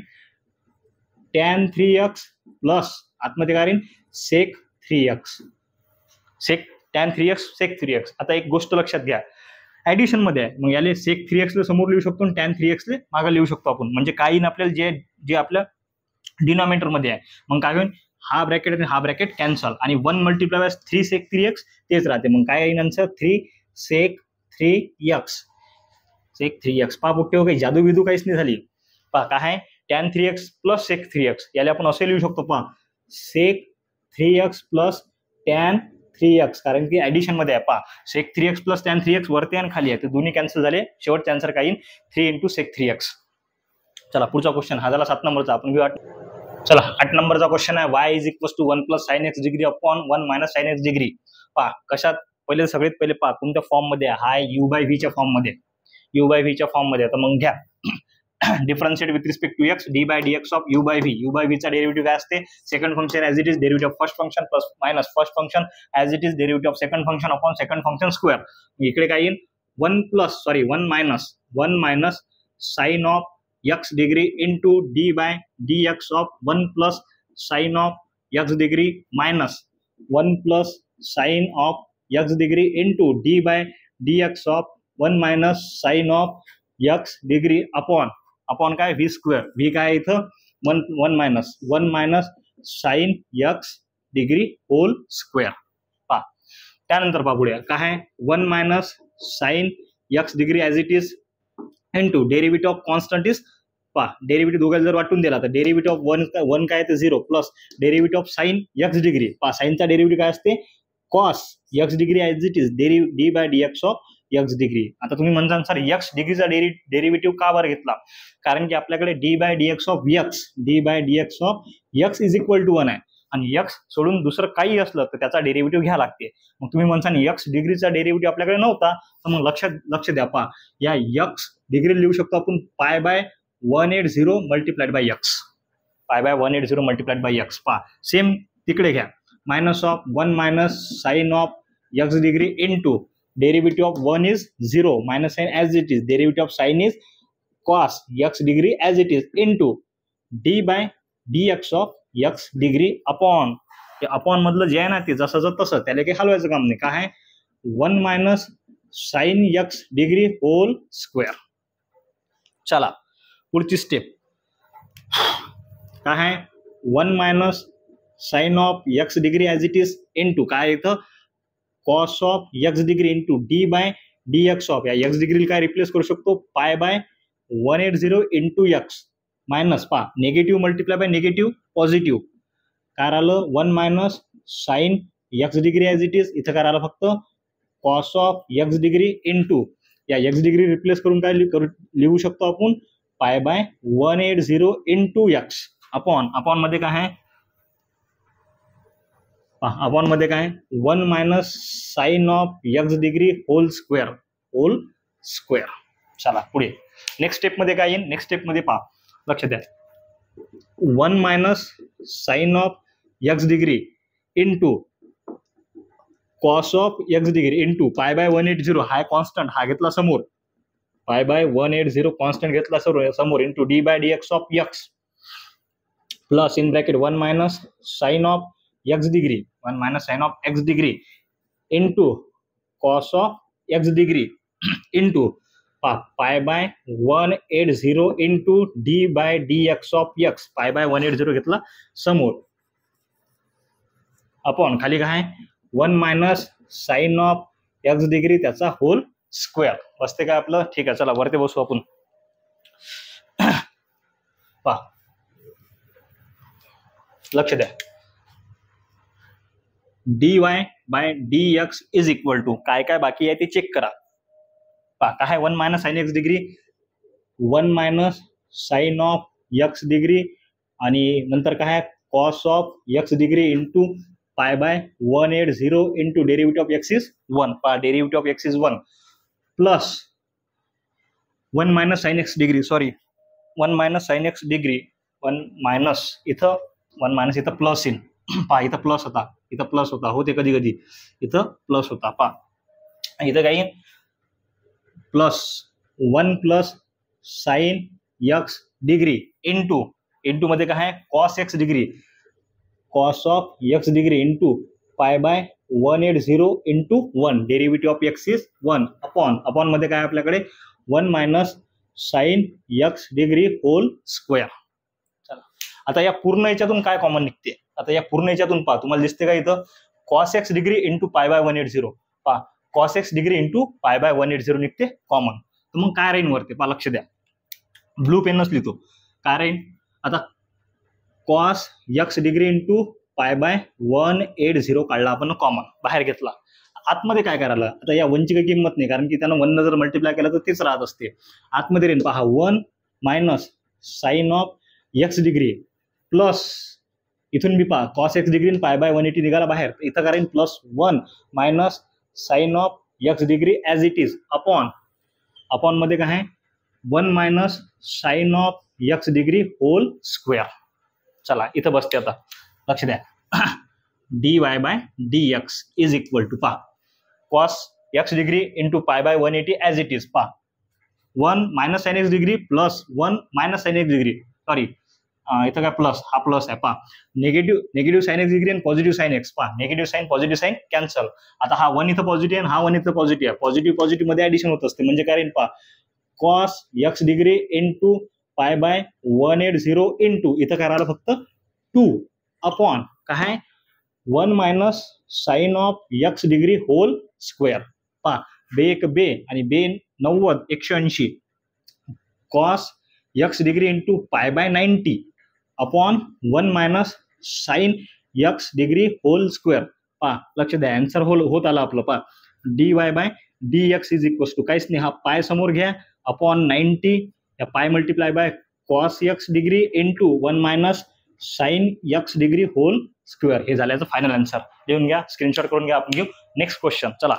टॅन 3x प्लस आतमध्ये काय राहील सेक 3x, सेक टॅन 3x सेक 3x. आता एक गोष्ट लक्षात घ्या, ऍडिशन मध्ये आहे, मग याले सेक 3x ला समोर लिहू शकतो आणि टॅन 3x ला मागे लिहू शकतो आपण. म्हणजे काही आपल्याला जे जे आपल्या डिनॉमिनेटर मध्ये आहे, मग काय होईल हा ब्रॅकेट आणि हा ब्रॅकेट कॅन्सल आणि 1 मल्टिप्लाय बाय 3 सेक 3x तेच राहते. मग काय येईल आन्सर 3 सेक 3x, सेक 3x. पहा पुढे काही जादू बिदू काहीच नाही झाली. पहा काय आहे tan 3x plus sec 3x, याला आपण असे लिहू शकतो पहा सेक 3x प्लस टॅन 3x, कारण की ऍडिशन मध्ये आहे. पहा सेक 3x प्लस टॅन 3x वरती आणि खाली आहे, तर दोन्ही कॅन्सल झाले. शेवटचा आन्सर काय येईल 3 इंटू सेक 3x. चला पुढचा क्वेश्चन हा झाला 7 नंबरचा. आपण घेऊ 8. चला 8 नंबरचा क्वेश्चन आहे y is equal to 1 plus sine x degree upon 1 minus sine x degree. पहा कशात पहिले सगळ्यात पहिले पहा कोणत्या फॉर्म मध्ये आहे, हा u बाय v च्या फॉर्म मध्ये, u बाय v च्या फॉर्म मध्ये. तर मग घ्या differentiate with respect to x d by dx of u by v. u by v चा डेरिव्हेटिव्ह काय असते second function as it is derivative of first function plus minus first function as it is derivative of second function upon second function square. इकडे काय येईल 1 minus sine of x degree into D by dx of 1 plus sine of x degree minus 1 plus sine of x degree into D by dx of 1 minus sine of x degree upon काय v square. v काय इथं 1 minus sine x degree whole square. पहा त्यानंतर पहा पुढे काय आहे 1 minus sine x degree as it is into derivative of constant is. पहा डेरिव्हेटिव्ह दोघांना जर वाटून दिला तर डेरिव्हेटिव्ह ऑफ 1 काय ते 0 plus derivative of sine x degree. पहा साइनचा डेरिव्हेटिव्ह काय असते cos x degree as it is d by dx of x degree. आता तुम्ही म्हणता सर x डिग्रीचा डेरिव्हेटिव्ह का बरं घेतला, कारण की आपल्याकडे d by dx of x is equal to 1 आहे आणि x सोडून दुसरं काही असलं तर त्याचा डेरिव्हेटिव्ह घ्या लागते. मग तुम्ही म्हणता x डिग्रीचा डेरिव्हेटिव्ह आपल्याकडे नव्हता, तर मग लक्ष द्या. पहा या x डिग्री लिहू शकतो आपण pi by 180 multiplied by x, pi by 180 multiplied by x. पहा सेम तिकडे घ्या minus of 1 minus sine of x degree into derivative of 1 is 0 minus sine as it is derivative of sine is cos x degree as it is into D by dx of x degree upon मधलं जे आहे ना ते जसं तसं त्याला काही हलवायचं काम नाही. काय आहे 1 minus sine x degree whole square. चला पुढची स्टेप काय आहे 1 minus sine of x degree as it is into काय इथं cos of x degree into D by dx of या x डिग्री काय रिप्लेस करू शकतो pi by 180 into x minus पहा negative multiply by negative positive काय राहिलं 1 minus sine x degree as it is इथं काय राहिलं फक्त cos of x degree into या x डिग्री रिप्लेस करून काय लिहू शकतो आपण pi by 180 into x upon मध्ये काय आहे अपॉन मध्ये काय 1 minus sine of x degree whole square. चला पुढे नेक्स्ट स्टेप मध्ये काय येईल, नेक्स्ट स्टेप मध्ये पहा लक्ष द्या 1 minus sine of x degree into cos of x degree into pi by 180 हा कॉन्स्टंट हा घेतला समोर पाय बाय 180 कॉन्स्टंट घेतला समोर into D by dx of x plus in bracket 1 minus sine of x degree 1 minus sine of x degree into cos of x degree into pi by 180 into D by D x of x, pi by 180 घेतला समोर, upon खाली काय 1 minus sine of x degree त्याचा whole square. बसते काय आपलं? ठीक आहे, चला वरती बसू आपण. पहा, लक्ष द्या, d y by D x is equal to काय काय बाकी आहे ते चेक करा. पहा काय आहे 1 minus sine x degree, 1 minus sine of x degree आणि नंतर काय आहे cos of x degree into pi by 180 into derivative of x is 1. पहा derivative of x is 1 plus 1 minus sine x degree, sorry 1 minus sine x degree, 1 minus इथं 1 minus इथं plus in. पहा इथं plus होता, इथं plus होता, होते कधी कधी इथं प्लस होता. पहा इथं काही plus 1 plus sine x degree into into मध्ये काय आहे cos x degree, cos of x degree into pi by 180 into 1 derivative of x is 1 upon, upon मध्ये काय आपल्याकडे 1 minus sine x degree whole square. चला आता या पूर्ण याच्यातून काय कॉमन निघते? आता या पूर्ण याच्यातून पहा, तुम्हाला दिसते का इथं cos x degree into pi by 180. पहा cos x degree into pi by 180 निघते कॉमन. तर मग काय राहीन वरती? पहा लक्ष द्या, ब्लू पेनच लिहितो. काय राहीन आता? Cos x degree into pi by 180 काढला आपण कॉमन, बाहेर घेतला. आतमध्ये काय करायला? आता या 1 ची काही किंमत नाही, कारण की त्यानं 1 जर मल्टिप्लाय केला तर तेच राहत असते. आतमध्ये राहीन पहा 1 minus sine of x degree plus इथून बी पहा cos x degree pi by 180 निघाला बाहेर, इथं काय राहीन plus 1 minus sine of x degree as it is upon, upon मध्ये काय आहे 1 minus sine of x degree whole square. चला इथं बसते. आता लक्ष द्या, d y by D x is equal to पहा cos x degree into pi by 180 as it is. पहा 1 minus sine x degree plus 1 minus sine x degree, sorry इथं काय प्लस, हा प्लस आहे. पहा निगेटिव्ह साइन एक्स डिग्री आणि positive sine x, पहा negative sine positive sine cancel. आता हा 1 इथं पॉझिटिव्ह आहे, हा 1 इथं पॉझिटिव्ह आहे, पॉझिटिव्ह पॉझिटिव्ह मध्ये ऍडिशन होत असते. म्हणजे काय राहील पहा cos x degree into pi by 180 into इथं काय राहिलं फक्त 2 अपॉन काय 1 minus sine of x degree whole square. पहा बे एक बे आणि बे 90 180 cos x degree into pi by 90 upon 1 minus sine x degree whole square. पहा लक्ष द्या, आन्सर होत आला आपलं. पहा d y by D x is equal to काहीच नाही, हा पाय समोर घ्या अपॉन 90, या pi multiply by cos x degree into 1 minus sine x degree whole square. हे झाल्याचं फायनल आन्सर. लिहून घ्या, स्क्रीनशॉट करून घ्या. आपण घेऊ नेक्स्ट क्वेश्चन. चला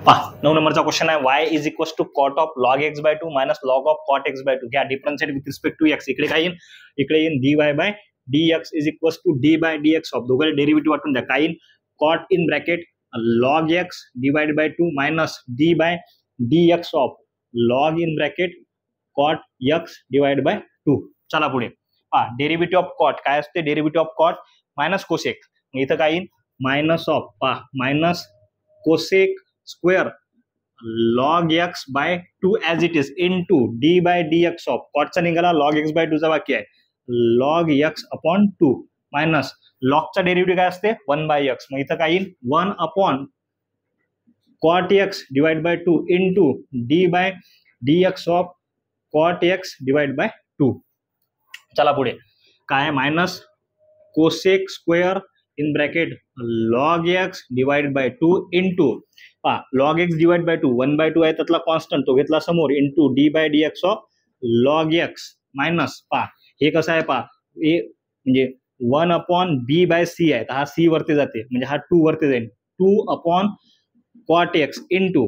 पहा 9 नंबरचा क्वेश्चन आहे y is equal to cot of log x by 2 minus log of cot x by 2. घ्या differentiate with respect to x. इकडे काय येईल? इकडे येईल dy by dx is equal to d by dx of, दोघे derivative वाटून द्या. काय येईल? Cot in bracket log x divide by 2 minus d by dx of log in bracket cot x divide by 2. चला पुढे पहा डेरिव्हेटिव्ह ऑफ कॉट काय असते? Derivative of cot minus cosec. इथं काय येईल? मायनस ऑफ, पहा minus cosec square log x by 2 as it is into D by D x of, कॉटचा निघाला लॉग एक्स बाय 2 चा बाकी आहे लॉग एक्स अपॉन 2 मायनस लॉगचा डेरिव्हेटिव्ह काय असते 1 बाय एक्स. मग इथं काय येईल 1 upon cot x divide by 2 into D by D x of cot x divide by 2. चला पुढे काय minus cosec square in bracket log x divide by 2 into पहा log x divide by 2 1 by 2 आहे त्यातला कॉन्स्टंट तो घेतला समोर into D by D x of log x minus पहा हे कसं आहे पहा ए म्हणजे 1 अपॉन बी बाय सी आहे, हा सी वरती जाते म्हणजे हा 2 वरती जाईल 2 अपॉन कॉट एक्स इंटू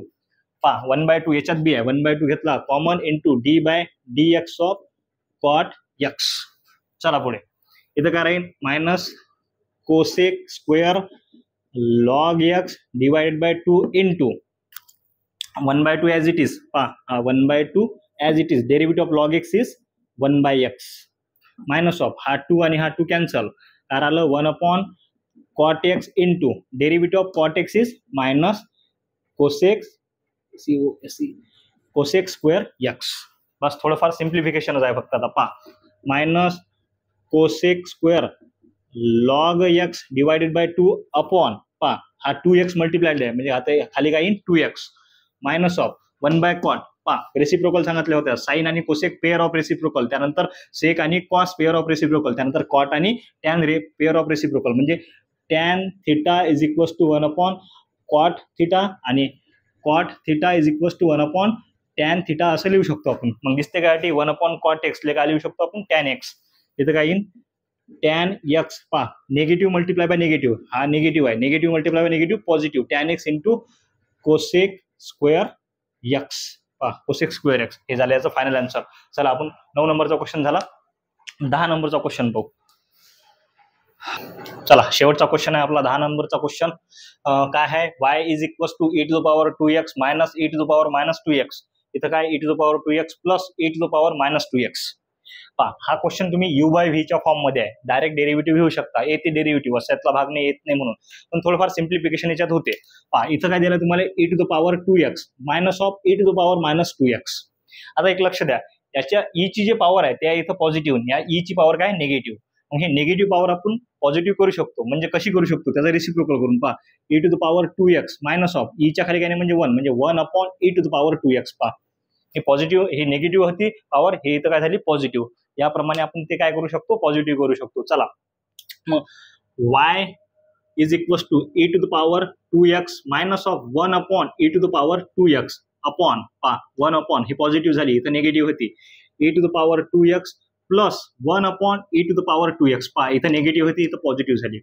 पहा 1 बाय 2 याच्यात बी आहे 1 बाय 2 घेतला common into D by D x of cot x. चला पुढे इथं काय राहील minus cosec square log x divide by 2 into 1 by 2 as it is पहा 1 by 2 as it is derivative of log x is 1/x minus of हा 2 आणि हा 2 cancel, काय राहिलं 1 cot x into derivative of cot x is minus cosec square x. बस थोडंफार सिम्प्लिफिकेशनच आहे फक्त. आता पहा minus cosec square log x divided by 2 upon पहा हा 2x मल्टिप्लाइड आहे म्हणजे आता खाली काय येईल 2x मायनस ऑफ 1/cot. पहा रेसिप्रोकल सांगितले होते साइन आणि कोसेक पेअर ऑफ रेसिप्रोकल, त्यानंतर सेक आणि कॉस पेअर ऑफ रेसिप्रोकल, त्यानंतर कॉट आणि टॅन पेअर ऑफ रेसिप्रोकल म्हणजे tan theta is equals to 1 cot theta आणि cot theta is equals to 1 tan theta असं लिहू शकतो आपण. मग दिसते काय 1 cot x काय लिहू शकतो आपण टॅन एक्स. इथं काय येईल टॅन एक्स पहा निगेटिव्ह मल्टिप्लाय बाय निगेटिव्ह, हा निगेटिव्ह आहे, negative multiply by negative positive tan x into cosec square x. पहा कोसेक स्क्वेअर एक्स हे झालं याचं फायनल आन्सर. चला आपण 9 नंबरचा क्वेश्चन झाला. 10 नंबरचा क्वेश्चन पाहू. चला शेवटचा क्वेश्चन आहे आपला 10 नंबरचा क्वेश्चन. काय आहे y is equals to e to the power 2x minus e to the power minus 2x. इथं काय e to the power 2x plus e to the power minus 2x. पहा हा क्वेश्चन तुम्ही u/v च्या form मध्ये आहे, direct derivative घेऊ शकता, येते डेरिव्हेटिव्ह अशातला भाग नाही येत नाही म्हणून, पण थोडंफार सिम्प्लिफिकेशन याच्यात होते. पहा इथं काय दिलं तुम्हाला e to the power 2x minus of e to the power minus 2x. आता एक लक्ष द्या याच्या e ची जी पॉवर आहे त्या इथं पॉझिटिव्ह, या e ची पॉवर काय निगेटिव्ह. मग हे निगेटिव्ह पॉवर आपण पॉझिटिव्ह करू शकतो, म्हणजे कशी करू शकतो त्याचा रेसिप्रोकल करून. पहा e to the power 2x minus of e च्या खाली काय म्हणजे 1 म्हणजे 1 e to the power 2x. पहा हे पॉझिटिव्ह हे निगेटिव्ह होती पॉवर, हे इथं काय झाली पॉझिटिव्ह. याप्रमाणे आपण ते काय करू शकतो पॉझिटिव्ह करू शकतो. चला मग y is equals to e to the power 2x minus of 1 e to the power 2x upon पहा 1 ही पॉझिटिव्ह झाली, इथं निगेटिव्ह होती, e to the power 2x plus 1 e to the power 2x. पहा इथं निगेटिव्ह होती इथं positive झाली.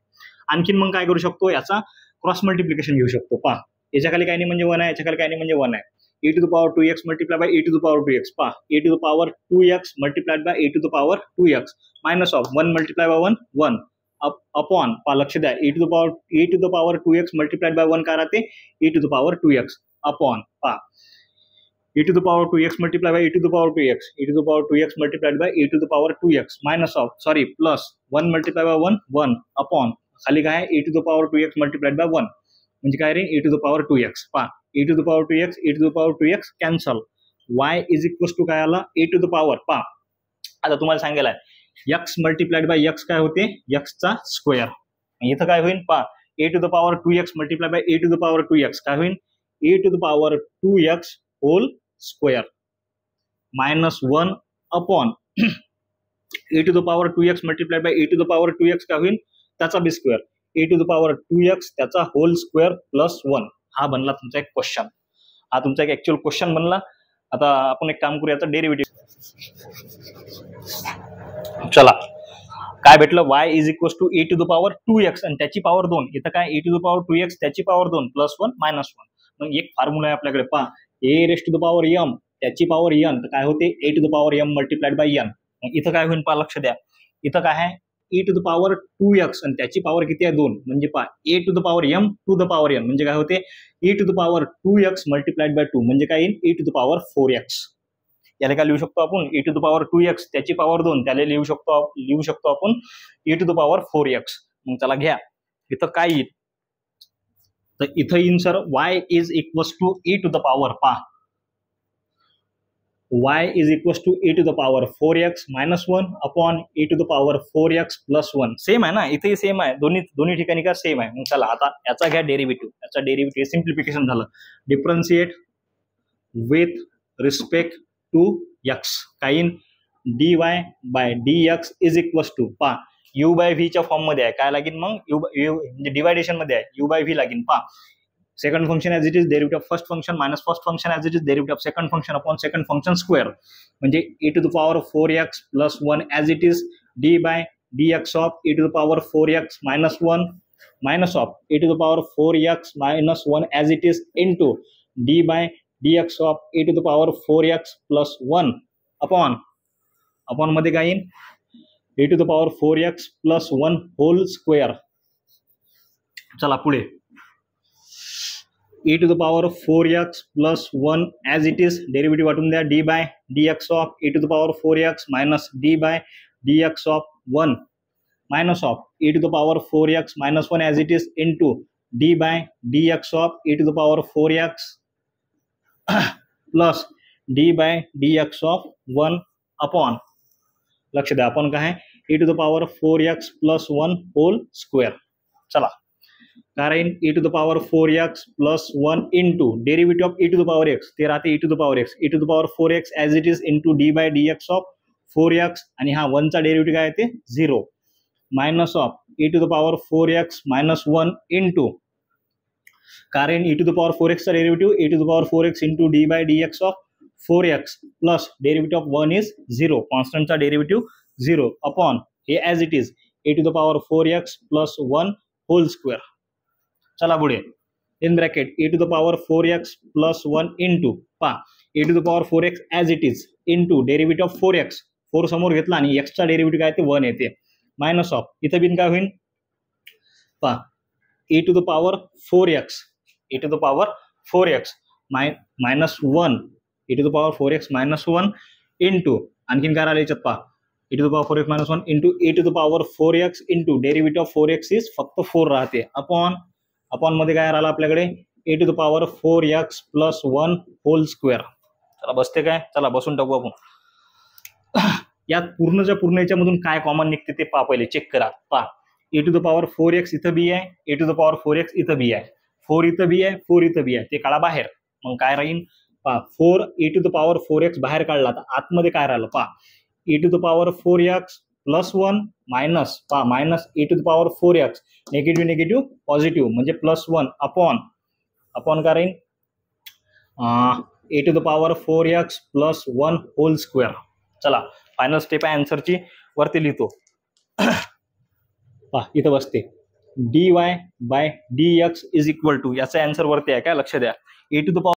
आणखीन मग काय करू शकतो याचा क्रॉस मल्टिप्लिकेशन घेऊ शकतो. पहा याच्या खाली काय नाही म्हणजे 1 आहे, याच्या खाली काय नाही म्हणजे 1 आहे. e to the power 2x multiply by e to the power 2x. पहा e to the power 2x multiplied by e to the power 2x minus of 1 multiply by 1 upon पहा लक्ष द्या e to the power 2x multiplied by 1 काय राहते e to the power 2x upon पहा e to the power 2x multiply by e to the power 2x, e to the power 2x multiplied by e to the power 2x minus of plus 1 multiply by 1 upon खाली काय e to the power 2x multiplied by 1 म्हणजे काय रे e to the power 2x. पहा e to the power 2x e to the power 2x cancel. y is equals to काय आला e to the power. पहा आता तुम्हाला सांगायला x मल्टिप्लाइड बाय x काय होते x चा स्क्वेअर. इथं काय होईल पहा e to the power 2x multiplied by e to the power 2x काय होईल e to the power 2x whole square minus 1 upon e to the power 2x multiplied by e to the power 2x काय होईल त्याचा बी square e to the power 2x त्याचा whole square plus 1. हा बनला तुमचा एक क्वेश्चन, हा तुमचा एक ऍक्च्युअल क्वेश्चन बनला. आता आपण एक काम करू याचा डेरिव्हेटिव्ह. चला काय भेटलं y is equals to e to the power 2x आणि त्याची पॉवर 2. इथं काय e to the power 2x त्याची पॉवर 2 प्लस 1 मायनस 1. मग एक फॉर्म्युला आहे आपल्याकडे पहा a raise to the power m त्याची पॉवर n तर काय होते a to the power m multiplied by n. इथं काय होईल पहा लक्ष द्या इथं काय आहे e to the power 2x आणि त्याची पॉवर किती आहे 2 म्हणजे पहा a to the power m to the power n म्हणजे काय होते e to the power 2x multiplied by 2 म्हणजे काय येईल e to the power 4x. याला काय लिहू शकतो आपण e to the power 2x त्याची पॉवर 2 त्याला लिहू शकतो आपण e to the power 4x. मग चला घ्या इथं काय येईल तर इथं येईल sir y is equals to e to the power. पहा y is equals to e to the power 4x minus 1 upon e to the power 4x plus 1. Same आहे ना इथेही सेम आहे, दोन्ही ठिकाणी का सेम आहे. मग चला आता याचा घ्या डेरिव्हेटिव्ह, याचा डेरिव्हेटिव्ह सिम्प्लिफिकेशन झालं. Differentiate with respect to x काय dy by dx is equals to पहा u बाय v च्या फॉर्म मध्ये आहे काय लागेल मग u म्हणजे डिवायडेशन मध्ये आहे u बाय v लागेल. पहा second function as it is derivative of first function minus first function as it is derivative of second function upon second function square म्हणजे e to the power 4x plus 1 as it is d by dx of e to the power 4x minus 1 minus of e to the power 4x minus 1 as it is into d by dx of e to the power 4x plus 1 upon मध्ये काय येईल e to the power 4x plus 1 whole square. चला पुढे e to the power 4x plus 1 as it is, derivative वाटून द्या, d by dx of e to the power 4x minus d by dx of 1 minus of e to the power 4x minus 1 as it is into d by dx of e to the power 4x plus d by dx of 1 upon, लक्ष द्या, आपण काय आहे e to the power 4x plus 1 whole square. चला, कारण e to the power 4x plus 1 into derivative of e to the power x, ते राहते e to the power x, e to the power 4x as it is into d by dx of 4x, आणि हा 1 चा derivative काय येते 0 minus of e to the power 4x minus 1 into, कारण e to the power 4x चा derivative e to the power 4x into d by dx of 4x plus derivative of 1 is 0, constant चा derivative 0 upon हे as it is e to the power 4x plus 1 whole square. चला पुढे, in bracket e to the power 4x plus 1 into पा e to the power 4x as it is into derivative of 4x, 4 समोर घेतला आणि x चा derivative काय ते 1 येते, मायनस ऑफ इथे बिन काय होईल पा e to the power 4x, e to the power 4x minus 1 e to the power 4x minus 1 into आणखीन काय राहिले याच्यात पा e to the power 4x minus 1 into e to the power 4x into derivative of 4x is फक्त 4 राहते, upon मध्ये काय राहिलं आपल्याकडे e to the power 4x plus 1 whole square. चला बसते काय, चला बसून टाकू आपण. यात पूर्णच्या पूर्ण याच्यामधून काय कॉमन निघते ते पहा, पहिले चेक करा. पहा e to the power 4x इथं बी आहे, e to the power 4x इथं बी आहे, 4 इथं बी आहे, 4 इथं बी आहे, ते काढा बाहेर, मग काय राहील पहा 4 e to the power 4x बाहेर काढला तर आतमध्ये काय राहिलं पहा e to the power 4x plus 1 minus पहा minus e to the power 4x, negative negative positive म्हणजे प्लस 1 अपॉन काय राहील e to the power 4x plus 1 whole square. चला फायनल स्टेप आहे आन्सरची, वरती लिहितो पहा इथं बसते dy by dx is equal to, याचा आन्सर वरती आहे काय, लक्ष द्या e to the power